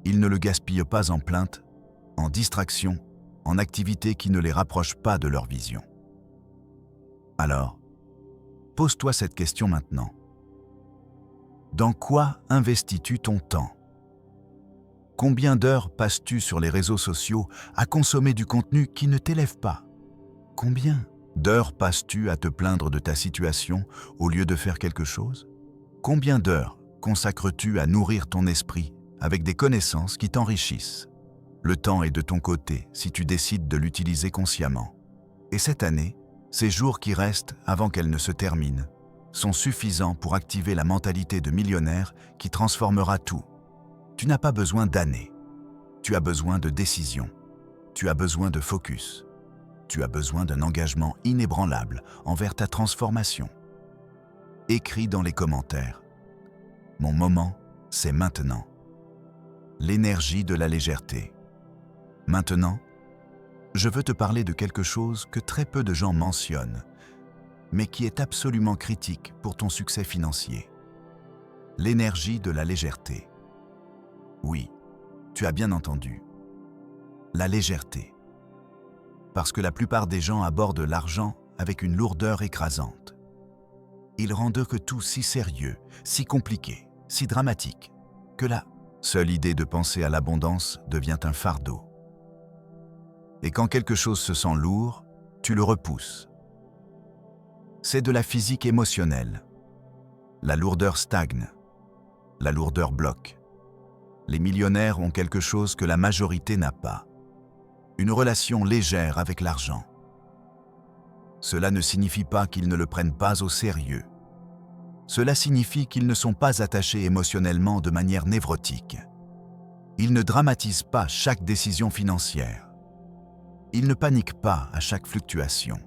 Ils ne le gaspillent pas en plaintes, en distractions, en activités qui ne les rapprochent pas de leur vision. Alors, pose-toi cette question maintenant. Dans quoi investis-tu ton temps ? Combien d'heures passes-tu sur les réseaux sociaux à consommer du contenu qui ne t'élève pas ? Combien d'heures passes-tu à te plaindre de ta situation au lieu de faire quelque chose ? Combien d'heures consacres-tu à nourrir ton esprit avec des connaissances qui t'enrichissent ? Le temps est de ton côté si tu décides de l'utiliser consciemment. Et cette année, ces jours qui restent avant qu'elle ne se termine, sont suffisants pour activer la mentalité de millionnaire qui transformera tout. Tu n'as pas besoin d'années. Tu as besoin de décisions. Tu as besoin de focus. Tu as besoin d'un engagement inébranlable envers ta transformation. Écris dans les commentaires. Mon moment, c'est maintenant. L'énergie de la légèreté. Maintenant, je veux te parler de quelque chose que très peu de gens mentionnent, mais qui est absolument critique pour ton succès financier. L'énergie de la légèreté. Oui, tu as bien entendu. La légèreté. Parce que la plupart des gens abordent l'argent avec une lourdeur écrasante. Ils rendent que tout si sérieux, si compliqué, si dramatique, que la seule idée de penser à l'abondance devient un fardeau. Et quand quelque chose se sent lourd, tu le repousses. C'est de la physique émotionnelle. La lourdeur stagne. La lourdeur bloque. Les millionnaires ont quelque chose que la majorité n'a pas. Une relation légère avec l'argent. Cela ne signifie pas qu'ils ne le prennent pas au sérieux. Cela signifie qu'ils ne sont pas attachés émotionnellement de manière névrotique. Ils ne dramatisent pas chaque décision financière. Ils ne paniquent pas à chaque fluctuation.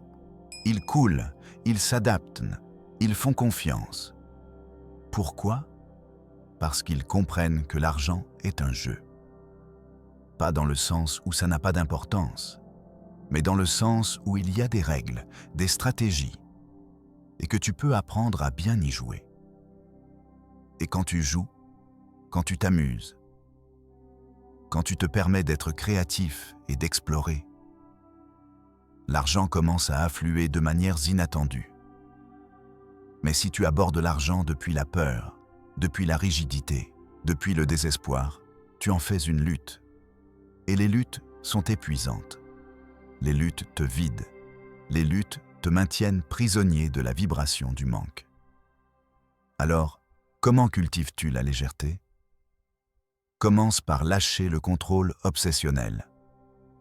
Ils coulent, ils s'adaptent, ils font confiance. Pourquoi ? Parce qu'ils comprennent que l'argent est un jeu. Pas dans le sens où ça n'a pas d'importance, mais dans le sens où il y a des règles, des stratégies, et que tu peux apprendre à bien y jouer. Et quand tu joues, quand tu t'amuses, quand tu te permets d'être créatif et d'explorer, l'argent commence à affluer de manières inattendues. Mais si tu abordes l'argent depuis la peur, depuis la rigidité, depuis le désespoir, tu en fais une lutte. Et les luttes sont épuisantes. Les luttes te vident. Les luttes te maintiennent prisonnier de la vibration du manque. Alors, comment cultives-tu la légèreté ? Commence par lâcher le contrôle obsessionnel.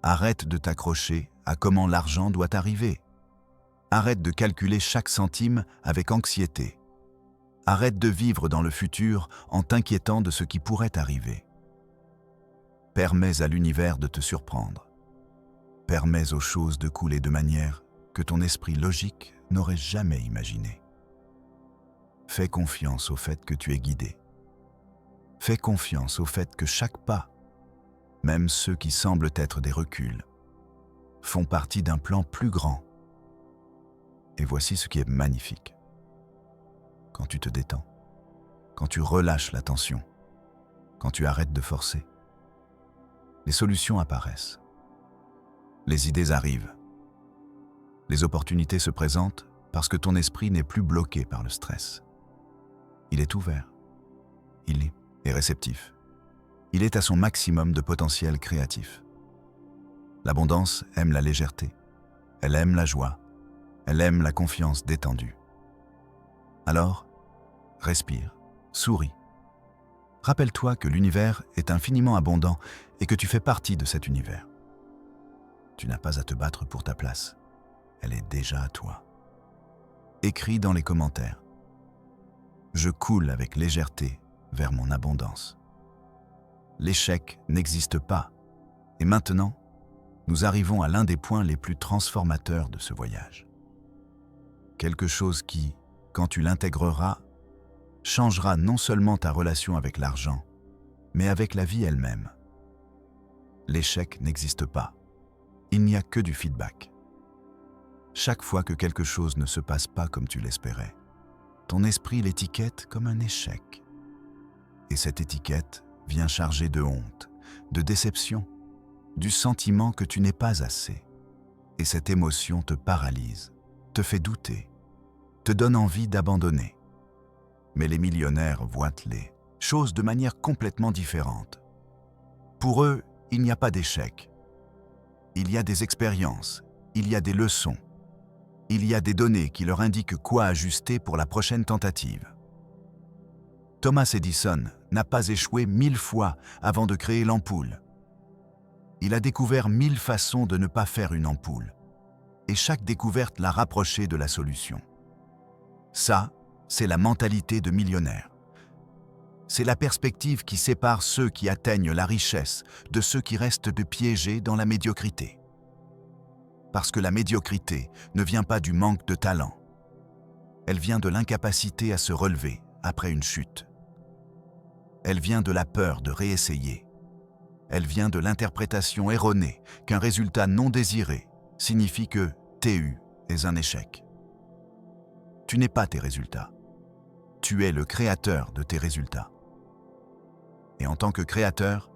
Arrête de t'accrocher à comment l'argent doit arriver. Arrête de calculer chaque centime avec anxiété. Arrête de vivre dans le futur en t'inquiétant de ce qui pourrait arriver. Permets à l'univers de te surprendre. Permets aux choses de couler de manière que ton esprit logique n'aurait jamais imaginée. Fais confiance au fait que tu es guidé. Fais confiance au fait que chaque pas, même ceux qui semblent être des reculs, font partie d'un plan plus grand. Et voici ce qui est magnifique. Quand tu te détends, quand tu relâches la tension, quand tu arrêtes de forcer, les solutions apparaissent. Les idées arrivent. Les opportunités se présentent parce que ton esprit n'est plus bloqué par le stress. Il est ouvert. Il est réceptif. Il est à son maximum de potentiel créatif. L'abondance aime la légèreté. Elle aime la joie. Elle aime la confiance détendue. Alors, respire, souris. Rappelle-toi que l'univers est infiniment abondant et que tu fais partie de cet univers. Tu n'as pas à te battre pour ta place. Elle est déjà à toi. Écris dans les commentaires. Je coule avec légèreté vers mon abondance. L'échec n'existe pas. Et maintenant, nous arrivons à l'un des points les plus transformateurs de ce voyage. Quelque chose qui, quand tu l'intégreras, changera non seulement ta relation avec l'argent, mais avec la vie elle-même. L'échec n'existe pas. Il n'y a que du feedback. Chaque fois que quelque chose ne se passe pas comme tu l'espérais, ton esprit l'étiquette comme un échec. Et cette étiquette vient chargée de honte, de déception, du sentiment que tu n'es pas assez. Et cette émotion te paralyse, te fait douter, te donne envie d'abandonner. Mais les millionnaires voient les choses de manière complètement différente. Pour eux, il n'y a pas d'échec. Il y a des expériences, il y a des leçons. Il y a des données qui leur indiquent quoi ajuster pour la prochaine tentative. Thomas Edison n'a pas échoué 1000 fois avant de créer l'ampoule. Il a découvert 1000 façons de ne pas faire une ampoule. Et chaque découverte l'a rapproché de la solution. Ça, c'est la mentalité de millionnaire. C'est la perspective qui sépare ceux qui atteignent la richesse de ceux qui restent piégés dans la médiocrité. Parce que la médiocrité ne vient pas du manque de talent. Elle vient de l'incapacité à se relever après une chute. Elle vient de la peur de réessayer. Elle vient de l'interprétation erronée qu'un résultat non désiré signifie que TU est un échec. Tu n'es pas tes résultats. Tu es le créateur de tes résultats. Et en tant que créateur,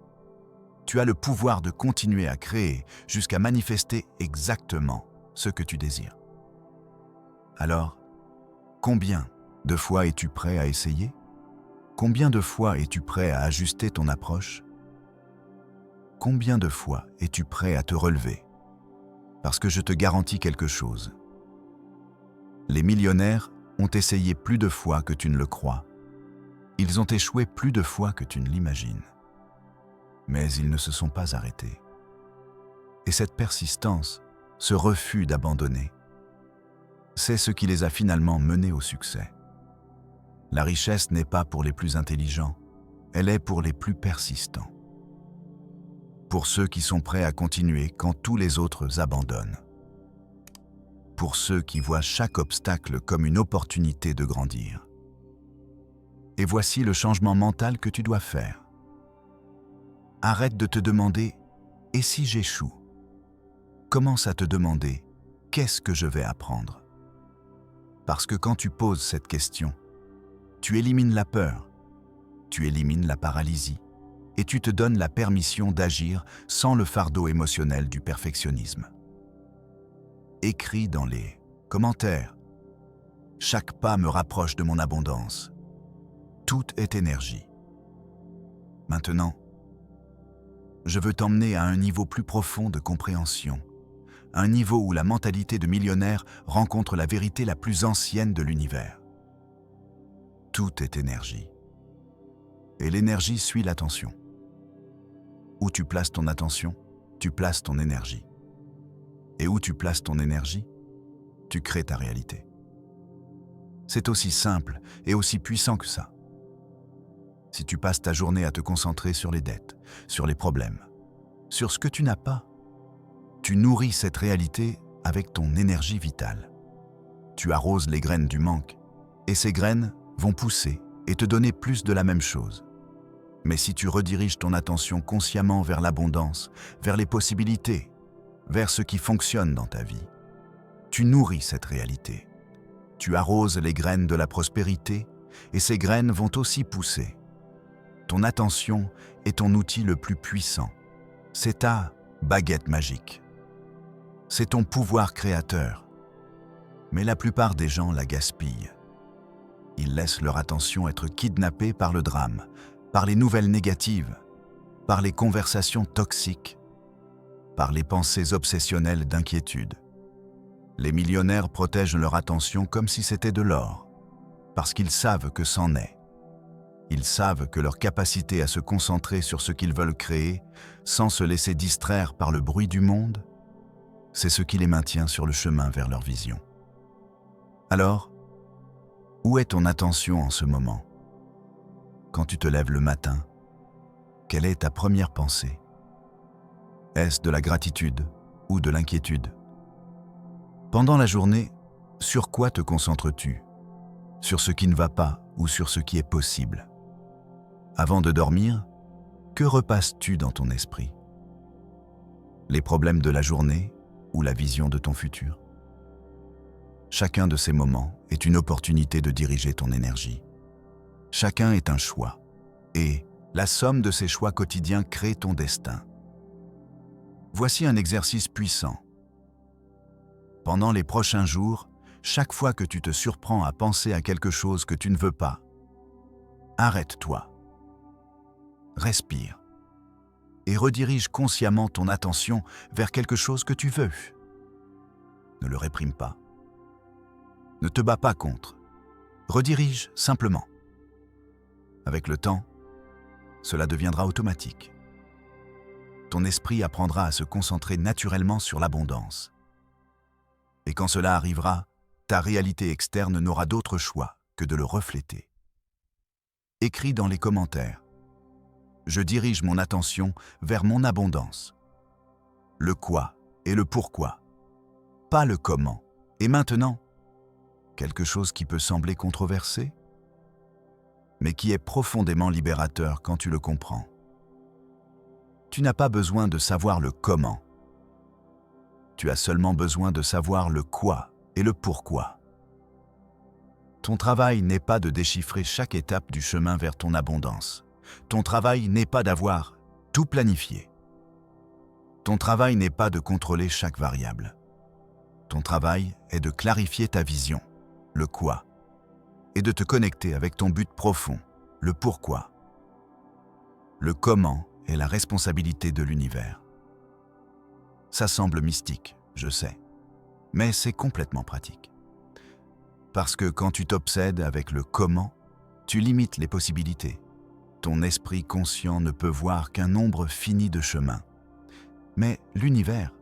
tu as le pouvoir de continuer à créer jusqu'à manifester exactement ce que tu désires. Alors, combien de fois es-tu prêt à essayer ? Combien de fois es-tu prêt à ajuster ton approche ? Combien de fois es-tu prêt à te relever ? Parce que je te garantis quelque chose. Les millionnaires ont essayé plus de fois que tu ne le crois. Ils ont échoué plus de fois que tu ne l'imagines. Mais ils ne se sont pas arrêtés. Et cette persistance, ce refus d'abandonner, c'est ce qui les a finalement menés au succès. La richesse n'est pas pour les plus intelligents, elle est pour les plus persistants. Pour ceux qui sont prêts à continuer quand tous les autres abandonnent. Pour ceux qui voient chaque obstacle comme une opportunité de grandir. Et voici le changement mental que tu dois faire. Arrête de te demander « et si j'échoue ?» Commence à te demander « qu'est-ce que je vais apprendre ?» Parce que quand tu poses cette question, tu élimines la peur, tu élimines la paralysie et tu te donnes la permission d'agir sans le fardeau émotionnel du perfectionnisme. Écris dans les commentaires « Chaque pas me rapproche de mon abondance. Tout est énergie. » Maintenant, je veux t'emmener à un niveau plus profond de compréhension, un niveau où la mentalité de millionnaire rencontre la vérité la plus ancienne de l'univers. Tout est énergie. Et l'énergie suit l'attention. Où tu places ton attention, tu places ton énergie. Et où tu places ton énergie, tu crées ta réalité. C'est aussi simple et aussi puissant que ça. Si tu passes ta journée à te concentrer sur les dettes, sur les problèmes, sur ce que tu n'as pas, tu nourris cette réalité avec ton énergie vitale. Tu arroses les graines du manque, et ces graines vont pousser et te donner plus de la même chose. Mais si tu rediriges ton attention consciemment vers l'abondance, vers les possibilités, vers ce qui fonctionne dans ta vie, tu nourris cette réalité. Tu arroses les graines de la prospérité, et ces graines vont aussi pousser. Ton attention est ton outil le plus puissant. C'est ta baguette magique. C'est ton pouvoir créateur. Mais la plupart des gens la gaspillent. Ils laissent leur attention être kidnappée par le drame, par les nouvelles négatives, par les conversations toxiques, par les pensées obsessionnelles d'inquiétude. Les millionnaires protègent leur attention comme si c'était de l'or, parce qu'ils savent que c'en est. Ils savent que leur capacité à se concentrer sur ce qu'ils veulent créer, sans se laisser distraire par le bruit du monde, c'est ce qui les maintient sur le chemin vers leur vision. Alors, où est ton attention en ce moment? Quand tu te lèves le matin, quelle est ta première pensée? Est-ce de la gratitude ou de l'inquiétude? Pendant la journée, sur quoi te concentres-tu? Sur ce qui ne va pas ou sur ce qui est possible? Avant de dormir, que repasses-tu dans ton esprit? Les problèmes de la journée ou la vision de ton futur? Chacun de ces moments est une opportunité de diriger ton énergie. Chacun est un choix, et la somme de ces choix quotidiens crée ton destin. Voici un exercice puissant. Pendant les prochains jours, chaque fois que tu te surprends à penser à quelque chose que tu ne veux pas, arrête-toi. Respire et redirige consciemment ton attention vers quelque chose que tu veux. Ne le réprime pas. Ne te bats pas contre. Redirige simplement. Avec le temps, cela deviendra automatique. Ton esprit apprendra à se concentrer naturellement sur l'abondance. Et quand cela arrivera, ta réalité externe n'aura d'autre choix que de le refléter. Écris dans les commentaires. Je dirige mon attention vers mon abondance. Le quoi et le pourquoi, pas le comment. Et maintenant, quelque chose qui peut sembler controversé, mais qui est profondément libérateur quand tu le comprends. Tu n'as pas besoin de savoir le comment. Tu as seulement besoin de savoir le quoi et le pourquoi. Ton travail n'est pas de déchiffrer chaque étape du chemin vers ton abondance. Ton travail n'est pas d'avoir tout planifié. Ton travail n'est pas de contrôler chaque variable. Ton travail est de clarifier ta vision, le quoi, et de te connecter avec ton but profond, le pourquoi. Le comment est la responsabilité de l'univers. Ça semble mystique, je sais, mais c'est complètement pratique. Parce que quand tu t'obsèdes avec le comment, tu limites les possibilités. Ton esprit conscient ne peut voir qu'un nombre fini de chemins. Mais l'univers,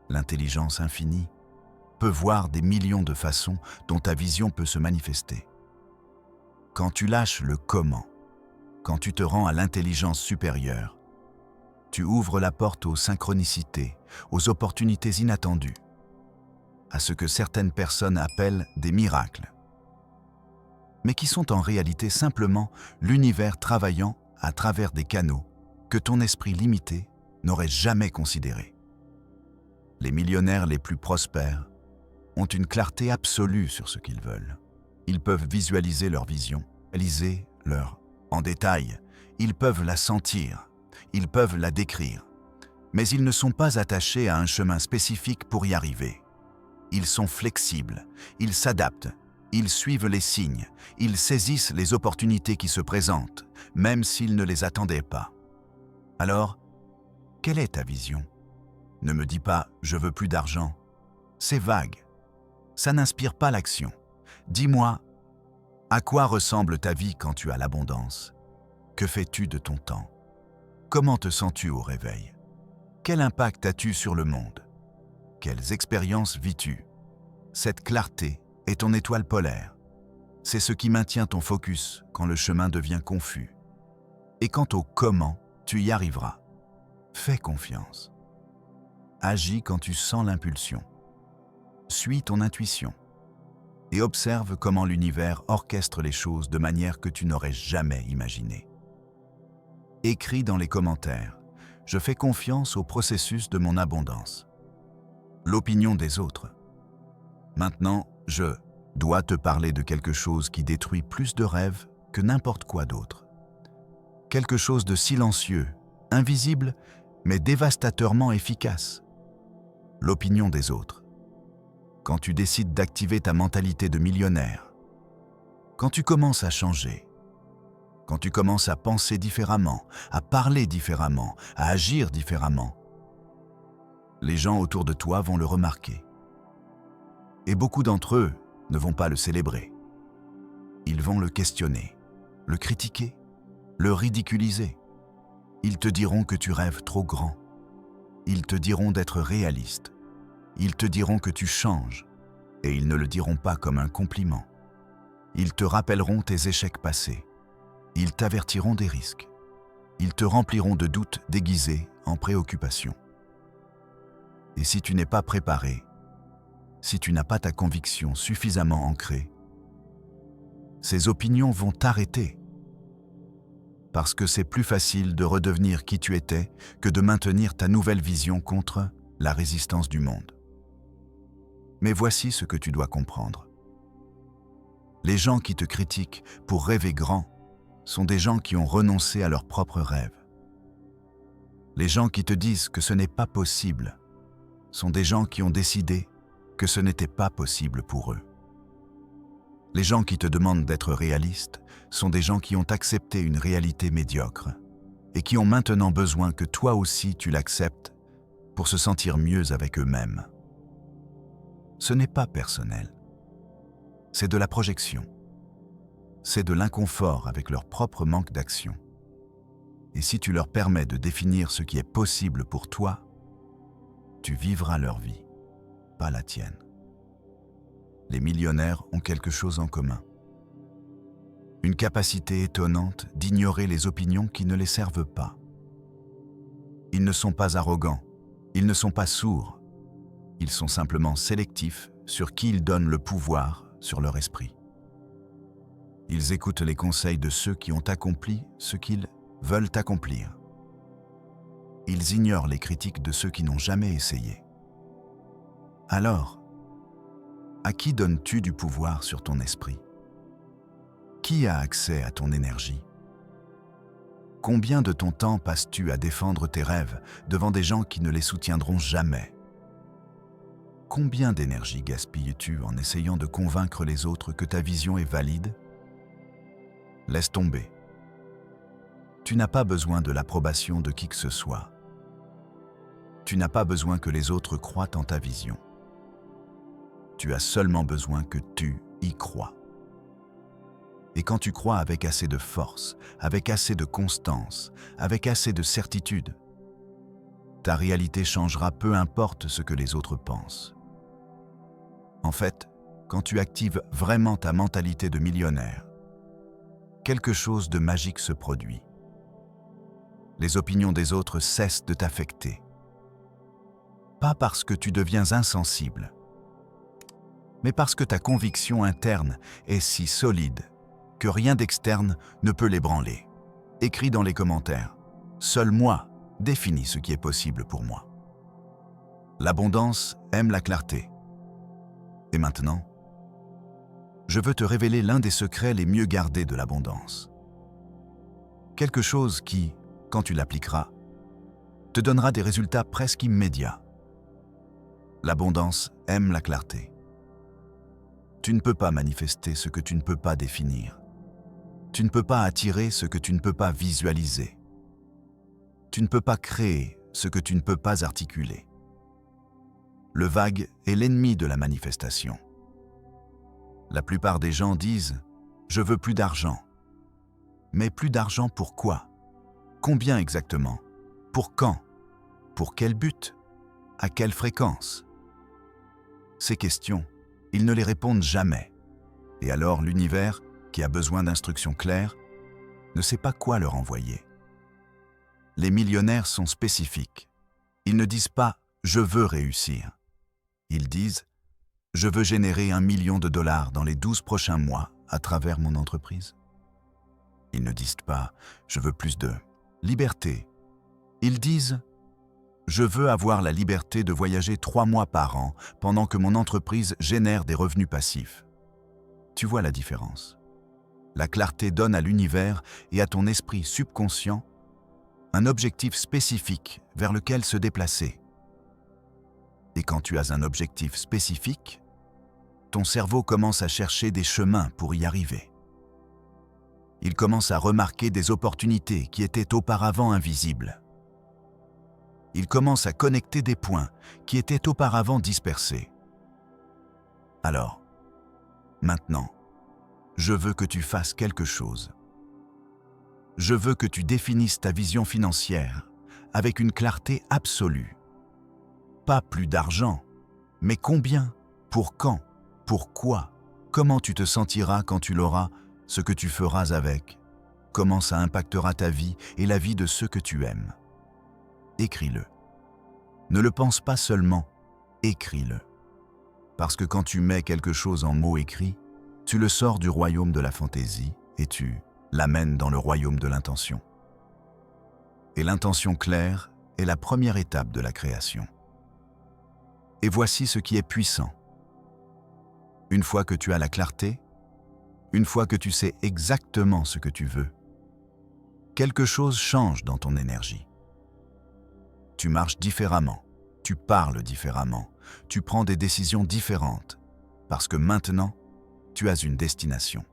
l'intelligence infinie, peut voir des millions de façons dont ta vision peut se manifester. Quand tu lâches le comment, quand tu te rends à l'intelligence supérieure, tu ouvres la porte aux synchronicités, aux opportunités inattendues, à ce que certaines personnes appellent des miracles, mais qui sont en réalité simplement l'univers travaillant à travers des canaux que ton esprit limité n'aurait jamais considérés. Les millionnaires les plus prospères ont une clarté absolue sur ce qu'ils veulent. Ils peuvent visualiser leur vision, réaliser leur en détail, ils peuvent la sentir, ils peuvent la décrire, mais ils ne sont pas attachés à un chemin spécifique pour y arriver. Ils sont flexibles, ils s'adaptent, ils suivent les signes, ils saisissent les opportunités qui se présentent, même s'ils ne les attendaient pas. Alors, quelle est ta vision? Ne me dis pas « je veux plus d'argent ». C'est vague. Ça n'inspire pas l'action. Dis-moi, à quoi ressemble ta vie quand tu as l'abondance? Que fais-tu de ton temps? Comment te sens-tu au réveil? Quel impact as-tu sur le monde? Quelles expériences vis-tu? Cette clarté est ton étoile polaire. C'est ce qui maintient ton focus quand le chemin devient confus. Et quant au comment, tu y arriveras. Fais confiance. Agis quand tu sens l'impulsion. Suis ton intuition. Et observe comment l'univers orchestre les choses de manière que tu n'aurais jamais imaginée. Écris dans les commentaires « Je fais confiance au processus de mon abondance ». L'opinion des autres. Maintenant, je dois te parler de quelque chose qui détruit plus de rêves que n'importe quoi d'autre. Quelque chose de silencieux, invisible, mais dévastateurement efficace. L'opinion des autres. Quand tu décides d'activer ta mentalité de millionnaire, quand tu commences à changer, quand tu commences à penser différemment, à parler différemment, à agir différemment, les gens autour de toi vont le remarquer. Et beaucoup d'entre eux ne vont pas le célébrer. Ils vont le questionner, le critiquer, le ridiculiser. Ils te diront que tu rêves trop grand. Ils te diront d'être réaliste. Ils te diront que tu changes. Et ils ne le diront pas comme un compliment. Ils te rappelleront tes échecs passés. Ils t'avertiront des risques. Ils te rempliront de doutes déguisés en préoccupations. Et si tu n'es pas préparé, si tu n'as pas ta conviction suffisamment ancrée, ces opinions vont t'arrêter. Parce que c'est plus facile de redevenir qui tu étais que de maintenir ta nouvelle vision contre la résistance du monde. Mais voici ce que tu dois comprendre. Les gens qui te critiquent pour rêver grand sont des gens qui ont renoncé à leurs propres rêves. Les gens qui te disent que ce n'est pas possible sont des gens qui ont décidé que ce n'était pas possible pour eux. Les gens qui te demandent d'être réaliste sont des gens qui ont accepté une réalité médiocre et qui ont maintenant besoin que toi aussi tu l'acceptes pour se sentir mieux avec eux-mêmes. Ce n'est pas personnel. C'est de la projection. C'est de l'inconfort avec leur propre manque d'action. Et si tu leur permets de définir ce qui est possible pour toi, tu vivras leur vie, pas la tienne. Les millionnaires ont quelque chose en commun. Une capacité étonnante d'ignorer les opinions qui ne les servent pas. Ils ne sont pas arrogants, ils ne sont pas sourds. Ils sont simplement sélectifs sur qui ils donnent le pouvoir sur leur esprit. Ils écoutent les conseils de ceux qui ont accompli ce qu'ils veulent accomplir. Ils ignorent les critiques de ceux qui n'ont jamais essayé. Alors, à qui donnes-tu du pouvoir sur ton esprit? Qui a accès à ton énergie? Combien de ton temps passes-tu à défendre tes rêves devant des gens qui ne les soutiendront jamais? Combien d'énergie gaspilles-tu en essayant de convaincre les autres que ta vision est valide? Laisse tomber. Tu n'as pas besoin de l'approbation de qui que ce soit. Tu n'as pas besoin que les autres croient en ta vision. Tu as seulement besoin que tu y crois. Et quand tu crois avec assez de force, avec assez de constance, avec assez de certitude, ta réalité changera peu importe ce que les autres pensent. En fait, quand tu actives vraiment ta mentalité de millionnaire, quelque chose de magique se produit. Les opinions des autres cessent de t'affecter. Pas parce que tu deviens insensible, mais parce que ta conviction interne est si solide que rien d'externe ne peut l'ébranler. Écris dans les commentaires. Seul moi définis ce qui est possible pour moi. L'abondance aime la clarté. Et maintenant, je veux te révéler l'un des secrets les mieux gardés de l'abondance. Quelque chose qui, quand tu l'appliqueras, te donnera des résultats presque immédiats. L'abondance aime la clarté. Tu ne peux pas manifester ce que tu ne peux pas définir. Tu ne peux pas attirer ce que tu ne peux pas visualiser. Tu ne peux pas créer ce que tu ne peux pas articuler. Le vague est l'ennemi de la manifestation. La plupart des gens disent « Je veux plus d'argent ». Mais plus d'argent pour quoi? Combien exactement? Pour quand? Pour quel but? À quelle fréquence? Ces questions, ils ne les répondent jamais. Et alors l'univers, qui a besoin d'instructions claires, ne sait pas quoi leur envoyer. Les millionnaires sont spécifiques. Ils ne disent pas « je veux réussir ». Ils disent « je veux générer 1 million de dollars dans les 12 prochains mois à travers mon entreprise ». Ils ne disent pas « je veux plus de liberté ». Ils disent « je veux avoir la liberté de voyager 3 mois par an pendant que mon entreprise génère des revenus passifs ». Tu vois la différence. La clarté donne à l'univers et à ton esprit subconscient un objectif spécifique vers lequel se déplacer. Et quand tu as un objectif spécifique, ton cerveau commence à chercher des chemins pour y arriver. Il commence à remarquer des opportunités qui étaient auparavant invisibles. Il commence à connecter des points qui étaient auparavant dispersés. Alors, maintenant, je veux que tu fasses quelque chose. Je veux que tu définisses ta vision financière avec une clarté absolue. Pas plus d'argent, mais combien, pour quand, pourquoi, comment tu te sentiras quand tu l'auras, ce que tu feras avec, comment ça impactera ta vie et la vie de ceux que tu aimes. Écris-le. Ne le pense pas seulement, écris-le. Parce que quand tu mets quelque chose en mots écrits, tu le sors du royaume de la fantaisie et tu l'amènes dans le royaume de l'intention. Et l'intention claire est la première étape de la création. Et voici ce qui est puissant. Une fois que tu as la clarté, une fois que tu sais exactement ce que tu veux, quelque chose change dans ton énergie. Tu marches différemment, tu parles différemment, tu prends des décisions différentes, parce que maintenant, tu as une destination.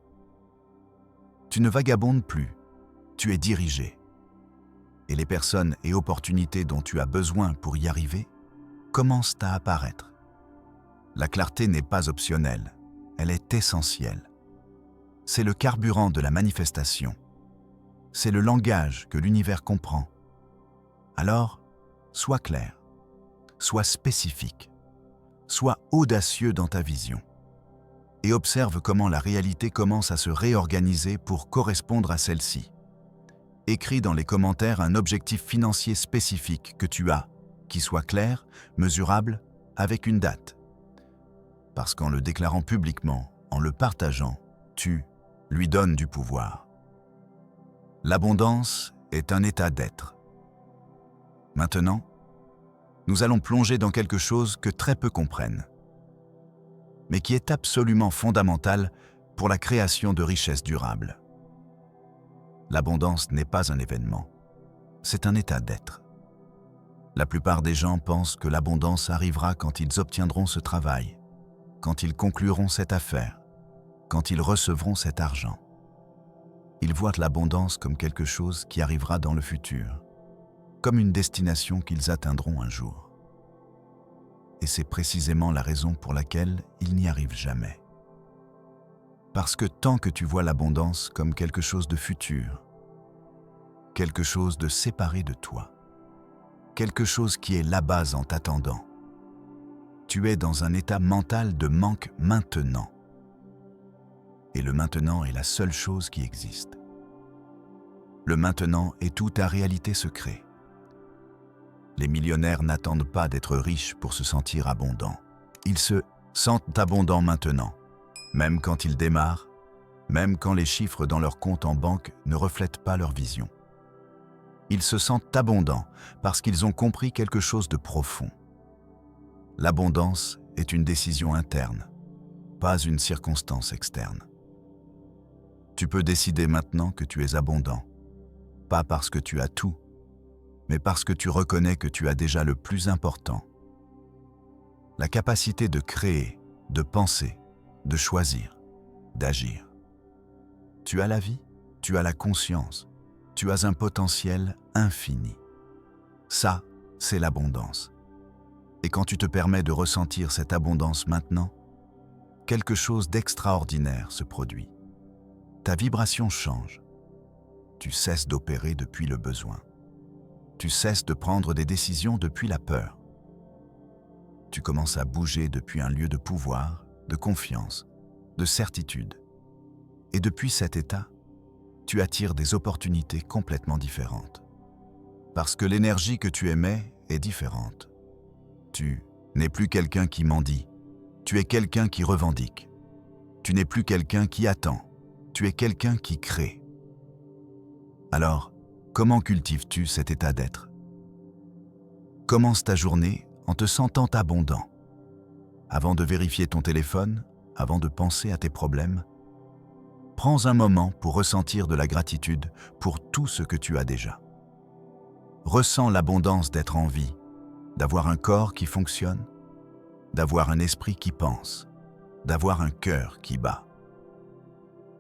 Tu ne vagabondes plus, tu es dirigé. Et les personnes et opportunités dont tu as besoin pour y arriver commencent à apparaître. La clarté n'est pas optionnelle, elle est essentielle. C'est le carburant de la manifestation. C'est le langage que l'univers comprend. Alors, sois clair, sois spécifique, sois audacieux dans ta vision. Et observe comment la réalité commence à se réorganiser pour correspondre à celle-ci. Écris dans les commentaires un objectif financier spécifique que tu as, qui soit clair, mesurable, avec une date. Parce qu'en le déclarant publiquement, en le partageant, tu lui donnes du pouvoir. L'abondance est un état d'être. Maintenant, nous allons plonger dans quelque chose que très peu comprennent, mais qui est absolument fondamental pour la création de richesses durables. L'abondance n'est pas un événement, c'est un état d'être. La plupart des gens pensent que l'abondance arrivera quand ils obtiendront ce travail, quand ils concluront cette affaire, quand ils recevront cet argent. Ils voient l'abondance comme quelque chose qui arrivera dans le futur, comme une destination qu'ils atteindront un jour. Et c'est précisément la raison pour laquelle ils n'y arrivent jamais. Parce que tant que tu vois l'abondance comme quelque chose de futur, quelque chose de séparé de toi, quelque chose qui est là-bas en t'attendant, tu es dans un état mental de manque maintenant. Et le maintenant est la seule chose qui existe. le maintenant est où ta réalité se crée. Les millionnaires n'attendent pas d'être riches pour se sentir abondants. Ils se sentent abondants maintenant, même quand ils démarrent, même quand les chiffres dans leur compte en banque ne reflètent pas leur vision. Ils se sentent abondants parce qu'ils ont compris quelque chose de profond. L'abondance est une décision interne, pas une circonstance externe. Tu peux décider maintenant que tu es abondant, pas parce que tu as tout, mais parce que tu reconnais que tu as déjà le plus important. La capacité de créer, de penser, de choisir, d'agir. Tu as la vie, tu as la conscience, tu as un potentiel infini. Ça, c'est l'abondance. Et quand tu te permets de ressentir cette abondance maintenant, quelque chose d'extraordinaire se produit. Ta vibration change. Tu cesses d'opérer depuis le besoin. Tu cesses de prendre des décisions depuis la peur. Tu commences à bouger depuis un lieu de pouvoir, de confiance, de certitude. Et depuis cet état, tu attires des opportunités complètement différentes. Parce que l'énergie que tu émets est différente. Tu n'es plus quelqu'un qui mendie, tu es quelqu'un qui revendique. Tu n'es plus quelqu'un qui attend, tu es quelqu'un qui crée. Alors, comment cultives-tu cet état d'être? Commence ta journée en te sentant abondant. Avant de vérifier ton téléphone, avant de penser à tes problèmes, prends un moment pour ressentir de la gratitude pour tout ce que tu as déjà. Ressens l'abondance d'être en vie, d'avoir un corps qui fonctionne, d'avoir un esprit qui pense, d'avoir un cœur qui bat.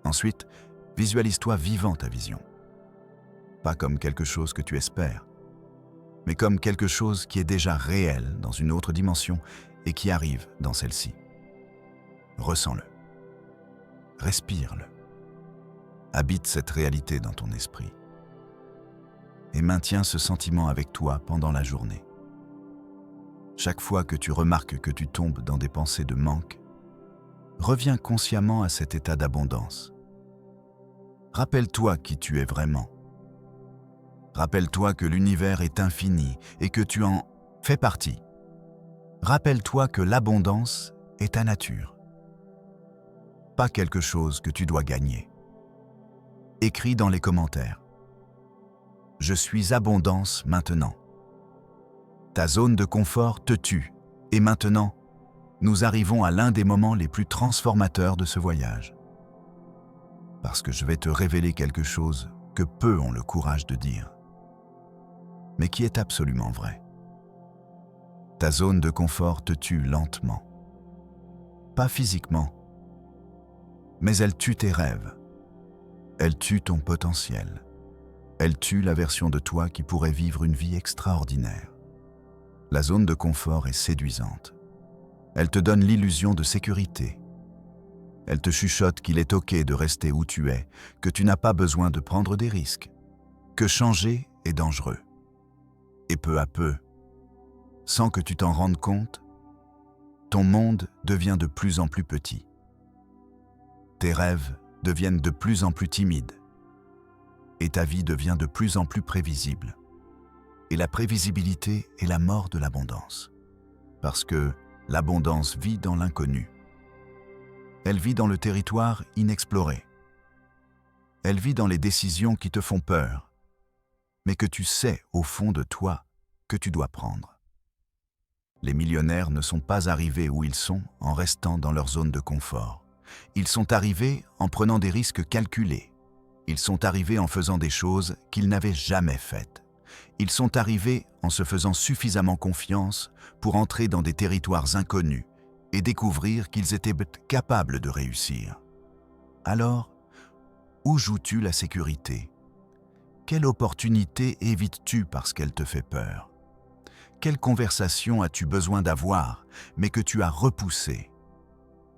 Ensuite, visualise-toi vivant ta vision. Pas comme quelque chose que tu espères, mais comme quelque chose qui est déjà réel dans une autre dimension et qui arrive dans celle-ci. Ressens-le. Respire-le. Habite cette réalité dans ton esprit. Et maintiens ce sentiment avec toi pendant la journée. Chaque fois que tu remarques que tu tombes dans des pensées de manque, reviens consciemment à cet état d'abondance. Rappelle-toi qui tu es vraiment. Rappelle-toi que l'univers est infini et que tu en fais partie. Rappelle-toi que l'abondance est ta nature. Pas quelque chose que tu dois gagner. Écris dans les commentaires. Je suis abondance maintenant. Ta zone de confort te tue. Et maintenant, nous arrivons à l'un des moments les plus transformateurs de ce voyage. Parce que je vais te révéler quelque chose que peu ont le courage de dire, mais qui est absolument vrai. Ta zone de confort te tue lentement. Pas physiquement, mais elle tue tes rêves. Elle tue ton potentiel. Elle tue la version de toi qui pourrait vivre une vie extraordinaire. La zone de confort est séduisante. Elle te donne l'illusion de sécurité. Elle te chuchote qu'il est OK de rester où tu es, que tu n'as pas besoin de prendre des risques, que changer est dangereux. Et peu à peu, sans que tu t'en rendes compte, ton monde devient de plus en plus petit. Tes rêves deviennent de plus en plus timides. Et ta vie devient de plus en plus prévisible. Et la prévisibilité est la mort de l'abondance. Parce que l'abondance vit dans l'inconnu. Elle vit dans le territoire inexploré. Elle vit dans les décisions qui te font peur, mais que tu sais au fond de toi que tu dois prendre. Les millionnaires ne sont pas arrivés où ils sont en restant dans leur zone de confort. Ils sont arrivés en prenant des risques calculés. Ils sont arrivés en faisant des choses qu'ils n'avaient jamais faites. Ils sont arrivés en se faisant suffisamment confiance pour entrer dans des territoires inconnus et découvrir qu'ils étaient capables de réussir. Alors, où joues-tu la sécurité? Quelle opportunité évites-tu parce qu'elle te fait peur? Quelle conversation as-tu besoin d'avoir, mais que tu as repoussée?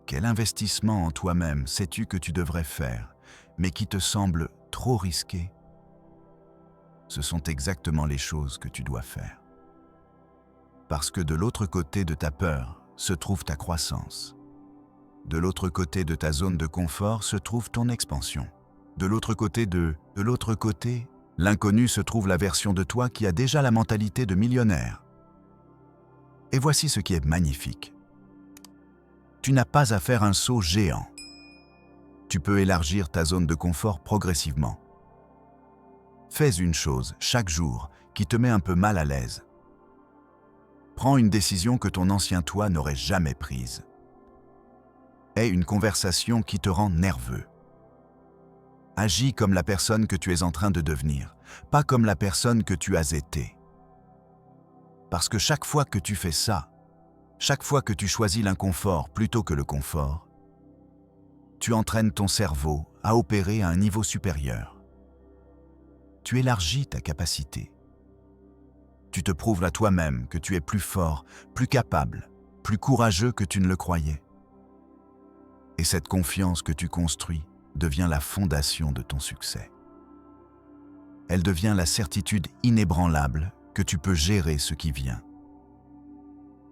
Quel investissement en toi-même sais-tu que tu devrais faire, mais qui te semble trop risqué? Ce sont exactement les choses que tu dois faire. Parce que de l'autre côté de ta peur se trouve ta croissance. De l'autre côté de ta zone de confort se trouve ton expansion. De l'autre côté L'inconnu se trouve la version de toi qui a déjà la mentalité de millionnaire. Et voici ce qui est magnifique. Tu n'as pas à faire un saut géant. Tu peux élargir ta zone de confort progressivement. Fais une chose chaque jour qui te met un peu mal à l'aise. Prends une décision que ton ancien toi n'aurait jamais prise. Aie une conversation qui te rend nerveux. Agis comme la personne que tu es en train de devenir, pas comme la personne que tu as été. Parce que chaque fois que tu fais ça, chaque fois que tu choisis l'inconfort plutôt que le confort, tu entraînes ton cerveau à opérer à un niveau supérieur. Tu élargis ta capacité. Tu te prouves à toi-même que tu es plus fort, plus capable, plus courageux que tu ne le croyais. Et cette confiance que tu construis devient la fondation de ton succès. Elle devient la certitude inébranlable que tu peux gérer ce qui vient,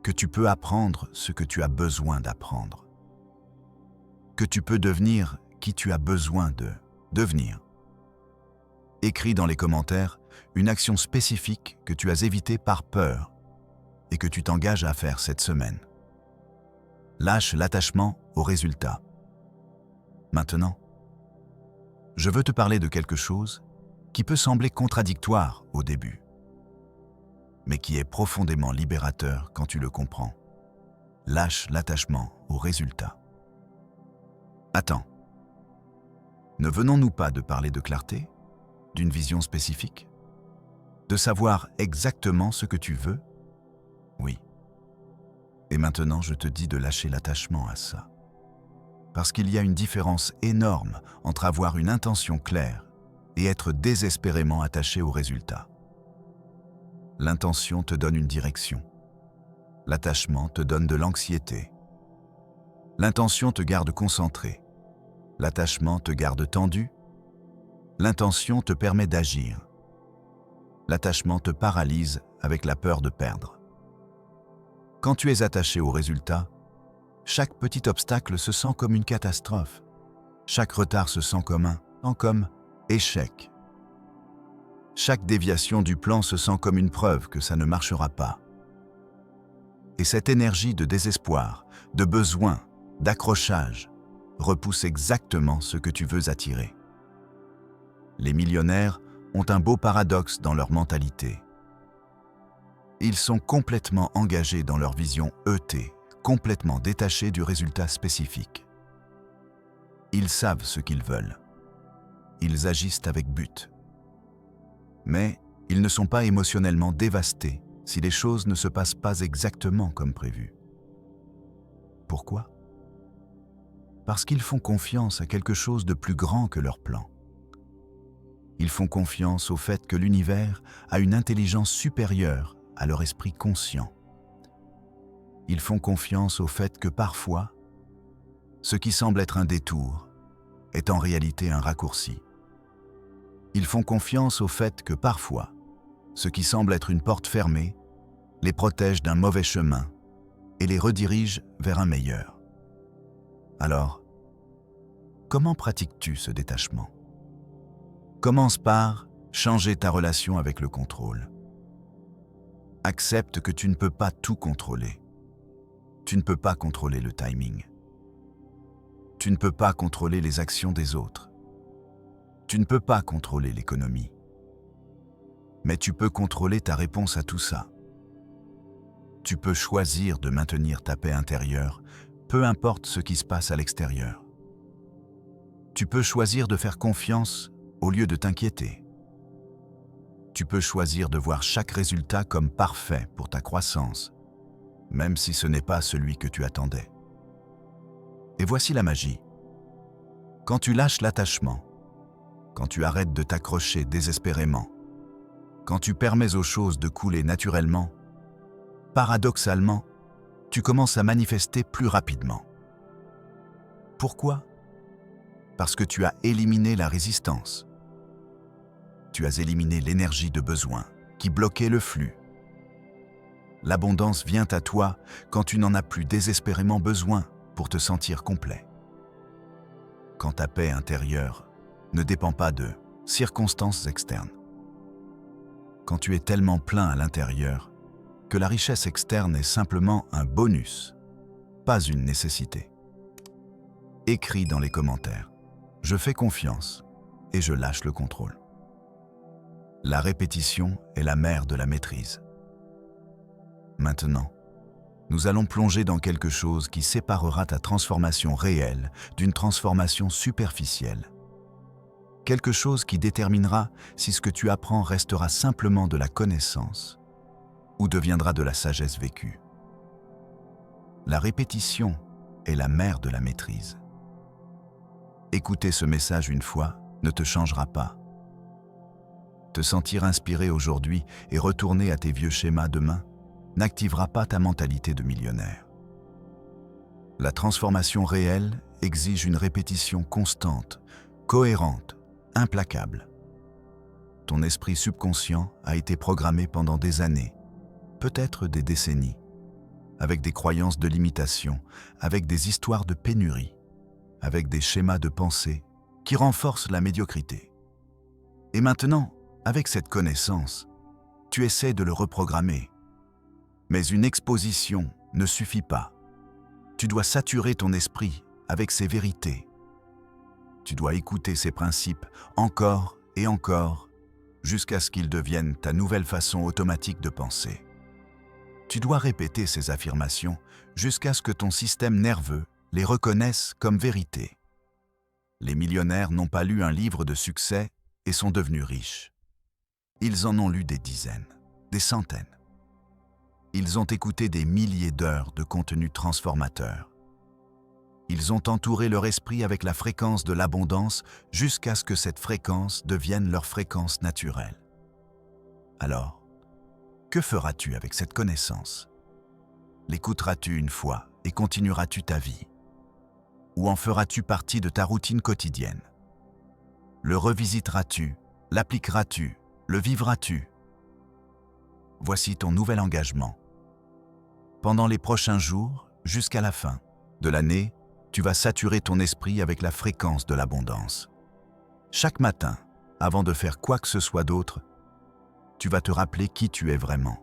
que tu peux apprendre ce que tu as besoin d'apprendre, que tu peux devenir qui tu as besoin de devenir. Écris dans les commentaires une action spécifique que tu as évitée par peur et que tu t'engages à faire cette semaine. Lâche l'attachement au résultat. Maintenant, je veux te parler de quelque chose qui peut sembler contradictoire au début, mais qui est profondément libérateur quand tu le comprends. Lâche l'attachement au résultat. Attends, ne venons-nous pas de parler de clarté, d'une vision spécifique, de savoir exactement ce que tu veux? Oui. Et maintenant, je te dis de lâcher l'attachement à ça. Parce qu'il y a une différence énorme entre avoir une intention claire et être désespérément attaché au résultat. L'intention te donne une direction. L'attachement te donne de l'anxiété. L'intention te garde concentré. L'attachement te garde tendu. L'intention te permet d'agir. L'attachement te paralyse avec la peur de perdre. Quand tu es attaché au résultat, chaque petit obstacle se sent comme une catastrophe. Chaque retard se sent comme échec. Chaque déviation du plan se sent comme une preuve que ça ne marchera pas. Et cette énergie de désespoir, de besoin, d'accrochage, repousse exactement ce que tu veux attirer. Les millionnaires ont un beau paradoxe dans leur mentalité. Ils sont complètement engagés dans leur vision ET, complètement détachés du résultat spécifique. Ils savent ce qu'ils veulent. Ils agissent avec but. Mais ils ne sont pas émotionnellement dévastés si les choses ne se passent pas exactement comme prévu. Pourquoi? Parce qu'ils font confiance à quelque chose de plus grand que leur plan. Ils font confiance au fait que l'univers a une intelligence supérieure à leur esprit conscient. Ils font confiance au fait que parfois, ce qui semble être un détour est en réalité un raccourci. Ils font confiance au fait que parfois, ce qui semble être une porte fermée les protège d'un mauvais chemin et les redirige vers un meilleur. Alors, comment pratiques-tu ce détachement? Commence par changer ta relation avec le contrôle. Accepte que tu ne peux pas tout contrôler. Tu ne peux pas contrôler le timing. Tu ne peux pas contrôler les actions des autres. Tu ne peux pas contrôler l'économie. Mais tu peux contrôler ta réponse à tout ça. Tu peux choisir de maintenir ta paix intérieure, peu importe ce qui se passe à l'extérieur. Tu peux choisir de faire confiance au lieu de t'inquiéter. Tu peux choisir de voir chaque résultat comme parfait pour ta croissance, même si ce n'est pas celui que tu attendais. Et voici la magie. Quand tu lâches l'attachement, quand tu arrêtes de t'accrocher désespérément, quand tu permets aux choses de couler naturellement, paradoxalement, tu commences à manifester plus rapidement. Pourquoi? Parce que tu as éliminé la résistance. Tu as éliminé l'énergie de besoin qui bloquait le flux. L'abondance vient à toi quand tu n'en as plus désespérément besoin pour te sentir complet. Quand ta paix intérieure ne dépend pas de circonstances externes. quand tu es tellement plein à l'intérieur que la richesse externe est simplement un bonus, pas une nécessité. Écris dans les commentaires. Je fais confiance et je lâche le contrôle. La répétition est la mère de la maîtrise. Maintenant, nous allons plonger dans quelque chose qui séparera ta transformation réelle d'une transformation superficielle. Quelque chose qui déterminera si ce que tu apprends restera simplement de la connaissance ou deviendra de la sagesse vécue. La répétition est la mère de la maîtrise. Écouter ce message une fois ne te changera pas. Te sentir inspiré aujourd'hui et retourner à tes vieux schémas demain n'activera pas ta mentalité de millionnaire. La transformation réelle exige une répétition constante, cohérente, implacable. Ton esprit subconscient a été programmé pendant des années, peut-être des décennies, avec des croyances de limitation, avec des histoires de pénurie, avec des schémas de pensée qui renforcent la médiocrité. Et maintenant, avec cette connaissance, tu essaies de le reprogrammer. Mais une exposition ne suffit pas. Tu dois saturer ton esprit avec ces vérités. Tu dois écouter ces principes encore et encore jusqu'à ce qu'ils deviennent ta nouvelle façon automatique de penser. Tu dois répéter ces affirmations jusqu'à ce que ton système nerveux les reconnaisse comme vérité. Les millionnaires n'ont pas lu un livre de succès et sont devenus riches. Ils en ont lu des dizaines, des centaines. Ils ont écouté des milliers d'heures de contenu transformateur. Ils ont entouré leur esprit avec la fréquence de l'abondance jusqu'à ce que cette fréquence devienne leur fréquence naturelle. Alors, que feras-tu avec cette connaissance? L'écouteras-tu une fois et continueras-tu ta vie? Ou en feras-tu partie de ta routine quotidienne? Le revisiteras-tu? L'appliqueras-tu? Le vivras-tu? Voici ton nouvel engagement. Pendant les prochains jours, jusqu'à la fin de l'année, tu vas saturer ton esprit avec la fréquence de l'abondance. Chaque matin, avant de faire quoi que ce soit d'autre, tu vas te rappeler qui tu es vraiment.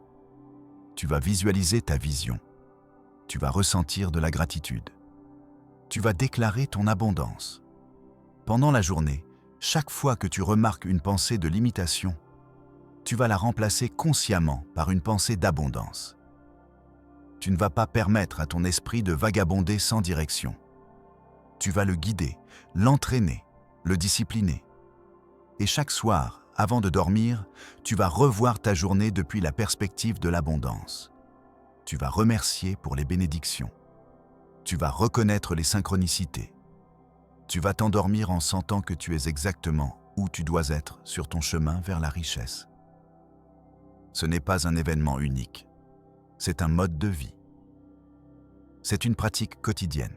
Tu vas visualiser ta vision. Tu vas ressentir de la gratitude. Tu vas déclarer ton abondance. Pendant la journée, chaque fois que tu remarques une pensée de limitation, tu vas la remplacer consciemment par une pensée d'abondance. Tu ne vas pas permettre à ton esprit de vagabonder sans direction. Tu vas le guider, l'entraîner, le discipliner. Et chaque soir, avant de dormir, tu vas revoir ta journée depuis la perspective de l'abondance. Tu vas remercier pour les bénédictions. Tu vas reconnaître les synchronicités. Tu vas t'endormir en sentant que tu es exactement où tu dois être sur ton chemin vers la richesse. Ce n'est pas un événement unique, c'est un mode de vie. C'est une pratique quotidienne.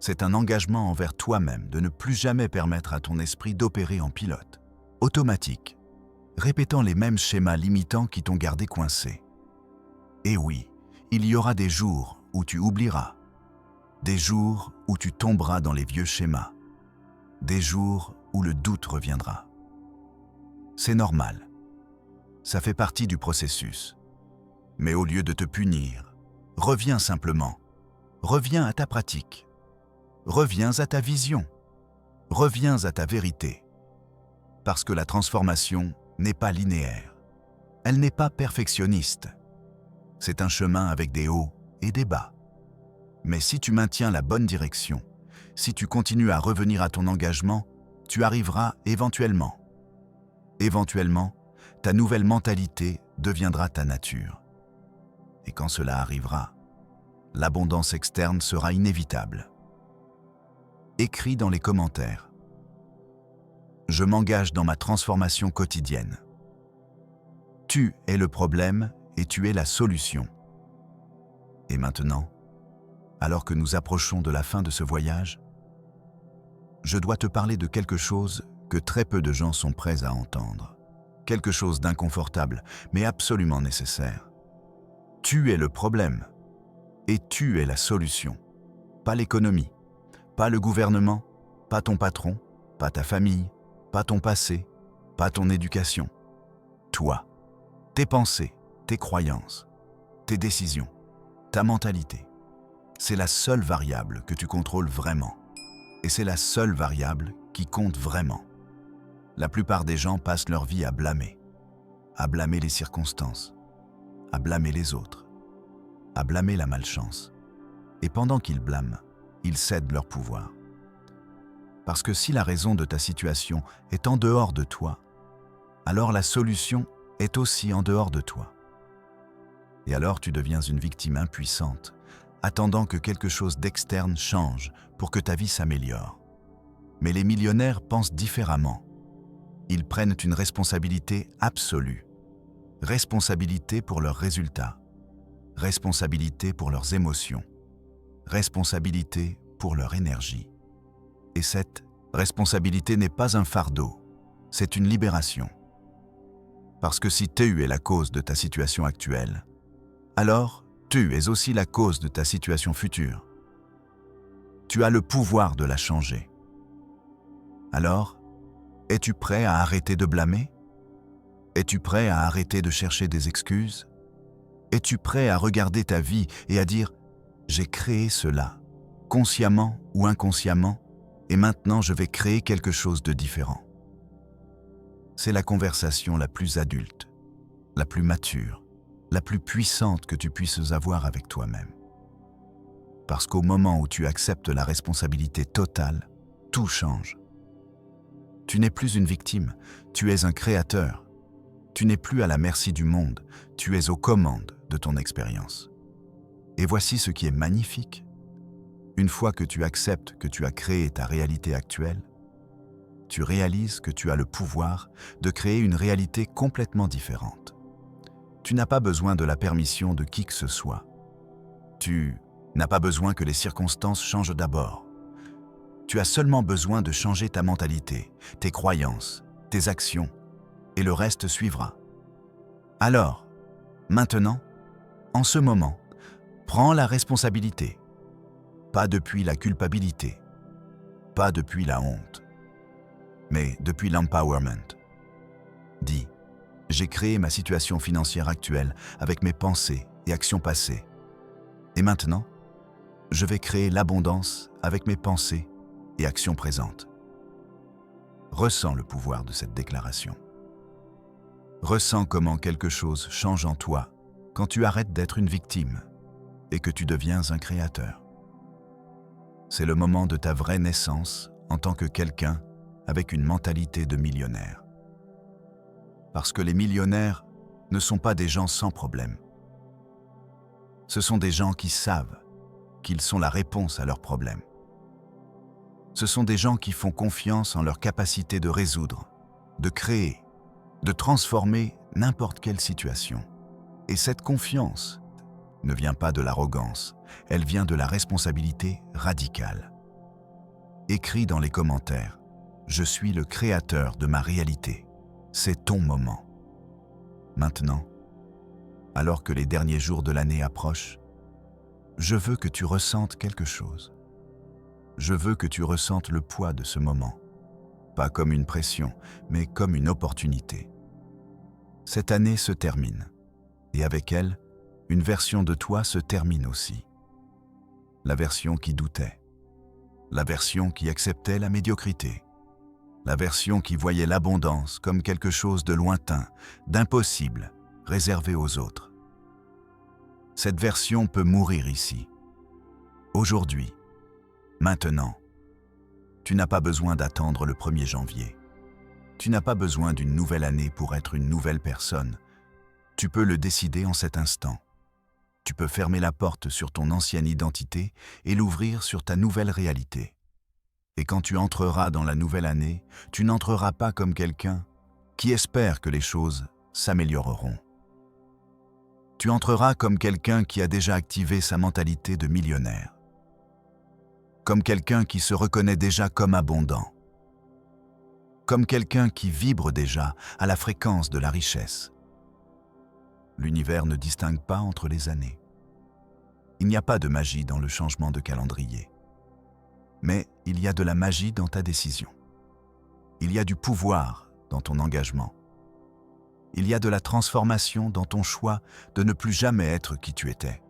C'est un engagement envers toi-même de ne plus jamais permettre à ton esprit d'opérer en pilote, automatique, répétant les mêmes schémas limitants qui t'ont gardé coincé. Et oui, il y aura des jours où tu oublieras, des jours où tu tomberas dans les vieux schémas, des jours où le doute reviendra. C'est normal. Ça fait partie du processus. Mais au lieu de te punir, reviens simplement. Reviens à ta pratique. Reviens à ta vision. Reviens à ta vérité. Parce que la transformation n'est pas linéaire. Elle n'est pas perfectionniste. C'est un chemin avec des hauts et des bas. Mais si tu maintiens la bonne direction, si tu continues à revenir à ton engagement, tu arriveras éventuellement. Éventuellement, ta nouvelle mentalité deviendra ta nature. Et quand cela arrivera, l'abondance externe sera inévitable. Écris dans les commentaires. Je m'engage dans ma transformation quotidienne. Tu es le problème et tu es la solution. Et maintenant, alors que nous approchons de la fin de ce voyage, je dois te parler de quelque chose que très peu de gens sont prêts à entendre. Quelque chose d'inconfortable, mais absolument nécessaire. Tu es le problème et tu es la solution. Pas l'économie, pas le gouvernement, pas ton patron, pas ta famille, pas ton passé, pas ton éducation. toi, tes pensées, tes croyances, tes décisions, ta mentalité. C'est la seule variable que tu contrôles vraiment. Et c'est la seule variable qui compte vraiment. La plupart des gens passent leur vie à blâmer les circonstances, à blâmer les autres, à blâmer la malchance. Et pendant qu'ils blâment, ils cèdent leur pouvoir. Parce que si la raison de ta situation est en dehors de toi, alors la solution est aussi en dehors de toi. Et alors tu deviens une victime impuissante, attendant que quelque chose d'externe change pour que ta vie s'améliore. Mais les millionnaires pensent différemment. Ils prennent une responsabilité absolue. Responsabilité pour leurs résultats, responsabilité pour leurs émotions, responsabilité pour leur énergie. Et cette responsabilité n'est pas un fardeau, c'est une libération. Parce que si tu es la cause de ta situation actuelle, alors tu es aussi la cause de ta situation future. Tu as le pouvoir de la changer. Alors, es-tu prêt à arrêter de blâmer ? Es-tu prêt à arrêter de chercher des excuses ? Es-tu prêt à regarder ta vie et à dire « J'ai créé cela, consciemment ou inconsciemment, et maintenant je vais créer quelque chose de différent ». C'est la conversation la plus adulte, la plus mature, la plus puissante que tu puisses avoir avec toi-même. Parce qu'au moment où tu acceptes la responsabilité totale, tout change. Tu n'es plus une victime, tu es un créateur. Tu n'es plus à la merci du monde, tu es aux commandes de ton expérience. Et voici ce qui est magnifique. Une fois que tu acceptes que tu as créé ta réalité actuelle, tu réalises que tu as le pouvoir de créer une réalité complètement différente. Tu n'as pas besoin de la permission de qui que ce soit. Tu n'as pas besoin que les circonstances changent d'abord. Tu as seulement besoin de changer ta mentalité, tes croyances, tes actions, et le reste suivra. Alors, maintenant, en ce moment, prends la responsabilité. Pas depuis la culpabilité, pas depuis la honte, mais depuis l'empowerment. Dis, j'ai créé ma situation financière actuelle avec mes pensées et actions passées. Et maintenant, je vais créer l'abondance avec mes pensées et actions présentes. Ressens le pouvoir de cette déclaration. Ressens comment quelque chose change en toi quand tu arrêtes d'être une victime et que tu deviens un créateur. C'est le moment de ta vraie naissance en tant que quelqu'un avec une mentalité de millionnaire. Parce que les millionnaires ne sont pas des gens sans problème. Ce sont des gens qui savent qu'ils sont la réponse à leurs problèmes. Ce sont des gens qui font confiance en leur capacité de résoudre, de créer, de transformer n'importe quelle situation. Et cette confiance ne vient pas de l'arrogance, elle vient de la responsabilité radicale. Écris dans les commentaires « Je suis le créateur de ma réalité ». C'est ton moment. Maintenant, alors que les derniers jours de l'année approchent, je veux que tu ressentes quelque chose. Je veux que tu ressentes le poids de ce moment, pas comme une pression, mais comme une opportunité. Cette année se termine, et avec elle, une version de toi se termine aussi. La version qui doutait, la version qui acceptait la médiocrité, la version qui voyait l'abondance comme quelque chose de lointain, d'impossible, réservé aux autres. Cette version peut mourir ici, aujourd'hui, maintenant. Tu n'as pas besoin d'attendre le 1er janvier. Tu n'as pas besoin d'une nouvelle année pour être une nouvelle personne. Tu peux le décider en cet instant. Tu peux fermer la porte sur ton ancienne identité et l'ouvrir sur ta nouvelle réalité. Et quand tu entreras dans la nouvelle année, tu n'entreras pas comme quelqu'un qui espère que les choses s'amélioreront. Tu entreras comme quelqu'un qui a déjà activé sa mentalité de millionnaire. Comme quelqu'un qui se reconnaît déjà comme abondant. Comme quelqu'un qui vibre déjà à la fréquence de la richesse. L'univers ne distingue pas entre les années. Il n'y a pas de magie dans le changement de calendrier. Mais il y a de la magie dans ta décision. Il y a du pouvoir dans ton engagement. Il y a de la transformation dans ton choix de ne plus jamais être qui tu étais.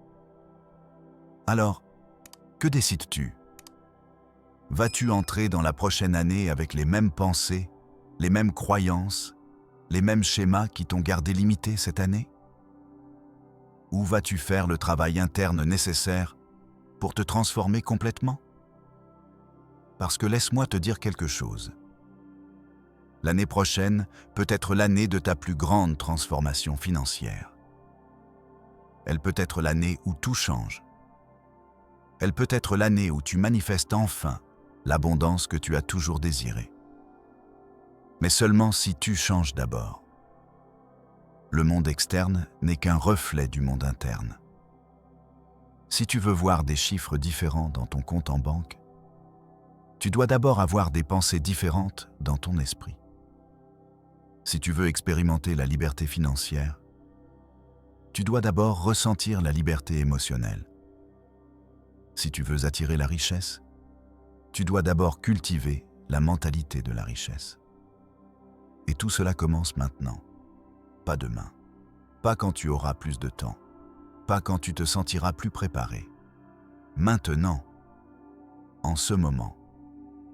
Alors, que décides-tu? Vas-tu entrer dans la prochaine année avec les mêmes pensées, les mêmes croyances, les mêmes schémas qui t'ont gardé limité cette année? Ou vas-tu faire le travail interne nécessaire pour te transformer complètement? Parce que laisse-moi te dire quelque chose. L'année prochaine peut être l'année de ta plus grande transformation financière. Elle peut être l'année où tout change. Elle peut être l'année où tu manifestes enfin l'abondance que tu as toujours désirée. Mais seulement si tu changes d'abord. Le monde externe n'est qu'un reflet du monde interne. Si tu veux voir des chiffres différents dans ton compte en banque, tu dois d'abord avoir des pensées différentes dans ton esprit. Si tu veux expérimenter la liberté financière, tu dois d'abord ressentir la liberté émotionnelle. Si tu veux attirer la richesse, tu dois d'abord cultiver la mentalité de la richesse. Et tout cela commence maintenant, pas demain, pas quand tu auras plus de temps, pas quand tu te sentiras plus préparé. Maintenant, en ce moment,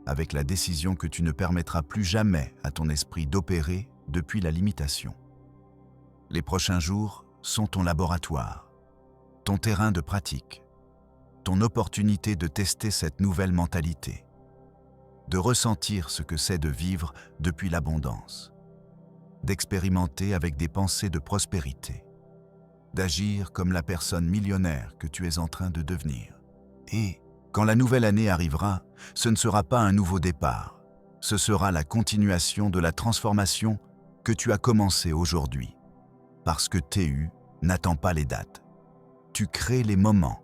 avec la décision que tu ne permettras plus jamais à ton esprit d'opérer depuis la limitation. Les prochains jours sont ton laboratoire, ton terrain de pratique, ton opportunité de tester cette nouvelle mentalité, de ressentir ce que c'est de vivre depuis l'abondance, d'expérimenter avec des pensées de prospérité, d'agir comme la personne millionnaire que tu es en train de devenir. Et quand la nouvelle année arrivera, ce ne sera pas un nouveau départ, ce sera la continuation de la transformation que tu as commencée aujourd'hui. Parce que TU n'attend pas les dates. Tu crées les moments.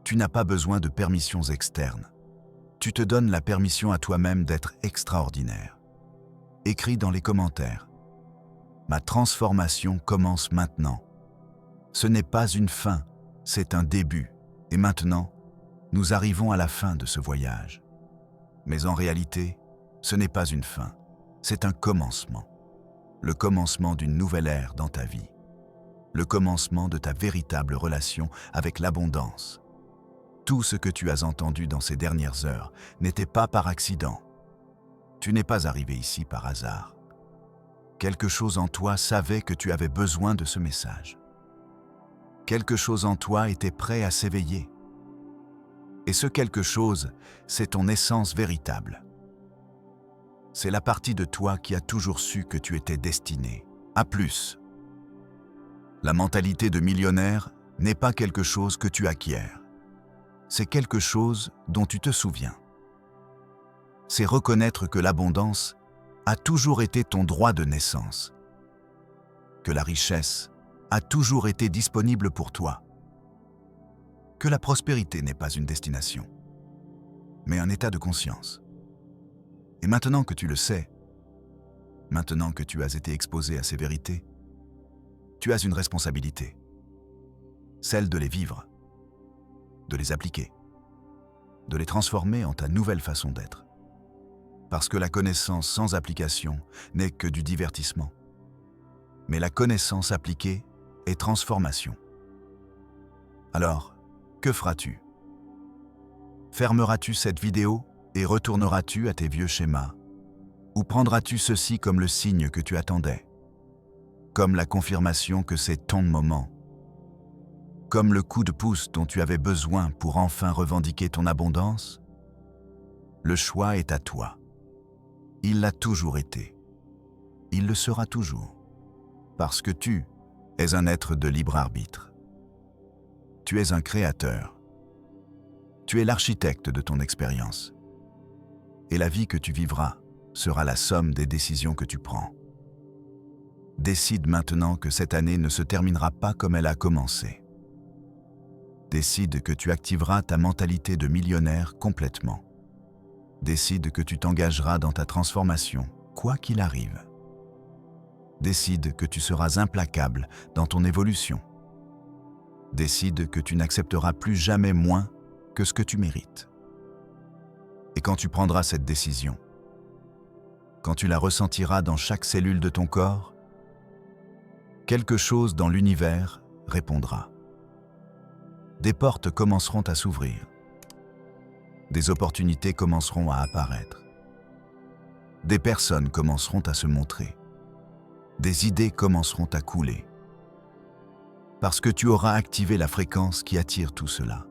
Tu n'as pas besoin de permissions externes. Tu te donnes la permission à toi-même d'être extraordinaire. Écris dans les commentaires. Ma transformation commence maintenant. Ce n'est pas une fin, c'est un début. Et maintenant, nous arrivons à la fin de ce voyage. Mais en réalité, ce n'est pas une fin, c'est un commencement. Le commencement d'une nouvelle ère dans ta vie. Le commencement de ta véritable relation avec l'abondance. Tout ce que tu as entendu dans ces dernières heures n'était pas par accident. Tu n'es pas arrivé ici par hasard. Quelque chose en toi savait que tu avais besoin de ce message. Quelque chose en toi était prêt à s'éveiller. Et ce quelque chose, c'est ton essence véritable. C'est la partie de toi qui a toujours su que tu étais destiné à plus. La mentalité de millionnaire n'est pas quelque chose que tu acquiers. C'est quelque chose dont tu te souviens. C'est reconnaître que l'abondance a toujours été ton droit de naissance, que la richesse a toujours été disponible pour toi, que la prospérité n'est pas une destination, mais un état de conscience. Et maintenant que tu le sais, maintenant que tu as été exposé à ces vérités, tu as une responsabilité, celle de les vivre, de les appliquer, de les transformer en ta nouvelle façon d'être. Parce que la connaissance sans application n'est que du divertissement. Mais la connaissance appliquée est transformation. Alors, que feras-tu? Fermeras-tu cette vidéo et retourneras-tu à tes vieux schémas? Ou prendras-tu ceci comme le signe que tu attendais? Comme la confirmation que c'est ton moment? Comme le coup de pouce dont tu avais besoin pour enfin revendiquer ton abondance? Le choix est à toi. Il l'a toujours été. Il le sera toujours. Parce que tu es un être de libre arbitre. Tu es un créateur. Tu es l'architecte de ton expérience. Et la vie que tu vivras sera la somme des décisions que tu prends. Décide maintenant que cette année ne se terminera pas comme elle a commencé. Décide que tu activeras ta mentalité de millionnaire complètement. Décide que tu t'engageras dans ta transformation, quoi qu'il arrive. Décide que tu seras implacable dans ton évolution. Décide que tu n'accepteras plus jamais moins que ce que tu mérites. Et quand tu prendras cette décision, quand tu la ressentiras dans chaque cellule de ton corps, quelque chose dans l'univers répondra. Des portes commenceront à s'ouvrir. Des opportunités commenceront à apparaître. Des personnes commenceront à se montrer. Des idées commenceront à couler. Parce que tu auras activé la fréquence qui attire tout cela.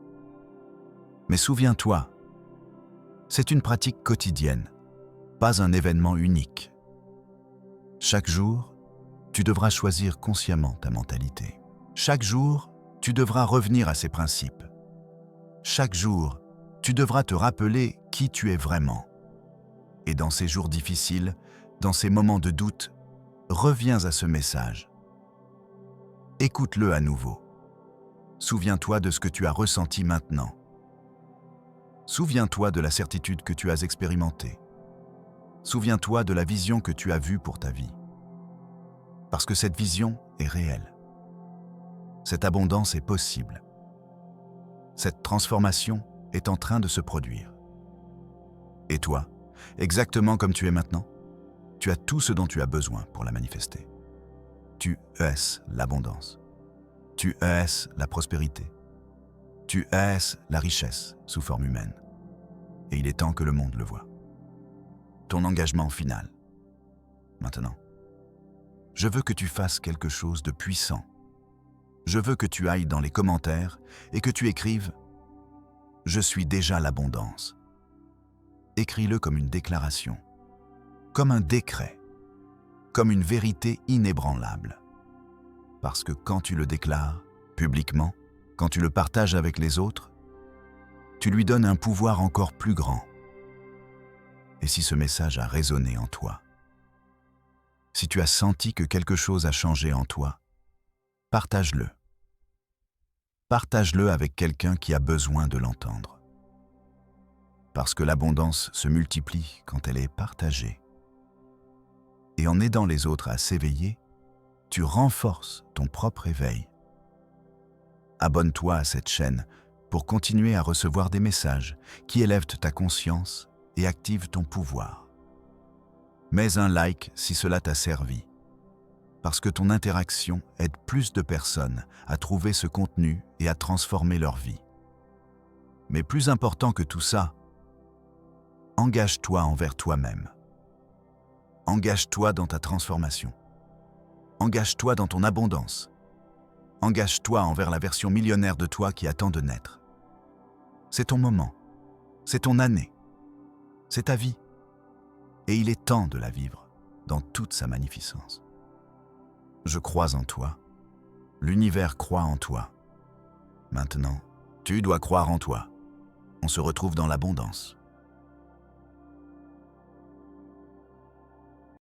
Mais souviens-toi, c'est une pratique quotidienne, pas un événement unique. Chaque jour, tu devras choisir consciemment ta mentalité. Chaque jour, tu devras revenir à ces principes. Chaque jour, tu devras te rappeler qui tu es vraiment. Et dans ces jours difficiles, dans ces moments de doute, reviens à ce message. Écoute-le à nouveau. Souviens-toi de ce que tu as ressenti maintenant. Souviens-toi de la certitude que tu as expérimentée. Souviens-toi de la vision que tu as vue pour ta vie. Parce que cette vision est réelle. Cette abondance est possible. Cette transformation est en train de se produire. Et toi, exactement comme tu es maintenant, tu as tout ce dont tu as besoin pour la manifester. Tu es l'abondance. Tu es la prospérité. Tu es la richesse sous forme humaine. Et il est temps que le monde le voie. Ton engagement final. Maintenant, je veux que tu fasses quelque chose de puissant. Je veux que tu ailles dans les commentaires et que tu écrives « Je suis déjà l'abondance ». Écris-le comme une déclaration, comme un décret, comme une vérité inébranlable. Parce que quand tu le déclares publiquement, quand tu le partages avec les autres, tu lui donnes un pouvoir encore plus grand. Et si ce message a résonné en toi, si tu as senti que quelque chose a changé en toi, partage-le. Partage-le avec quelqu'un qui a besoin de l'entendre. Parce que l'abondance se multiplie quand elle est partagée. Et en aidant les autres à s'éveiller, tu renforces ton propre éveil. Abonne-toi à cette chaîne pour continuer à recevoir des messages qui élèvent ta conscience et activent ton pouvoir. Mets un like si cela t'a servi, parce que ton interaction aide plus de personnes à trouver ce contenu et à transformer leur vie. Mais plus important que tout ça, engage-toi envers toi-même. Engage-toi dans ta transformation. Engage-toi dans ton abondance. Engage-toi envers la version millionnaire de toi qui attend de naître. C'est ton moment. C'est ton année. C'est ta vie. Et il est temps de la vivre dans toute sa magnificence. Je crois en toi. L'univers croit en toi. Maintenant, tu dois croire en toi. On se retrouve dans l'abondance.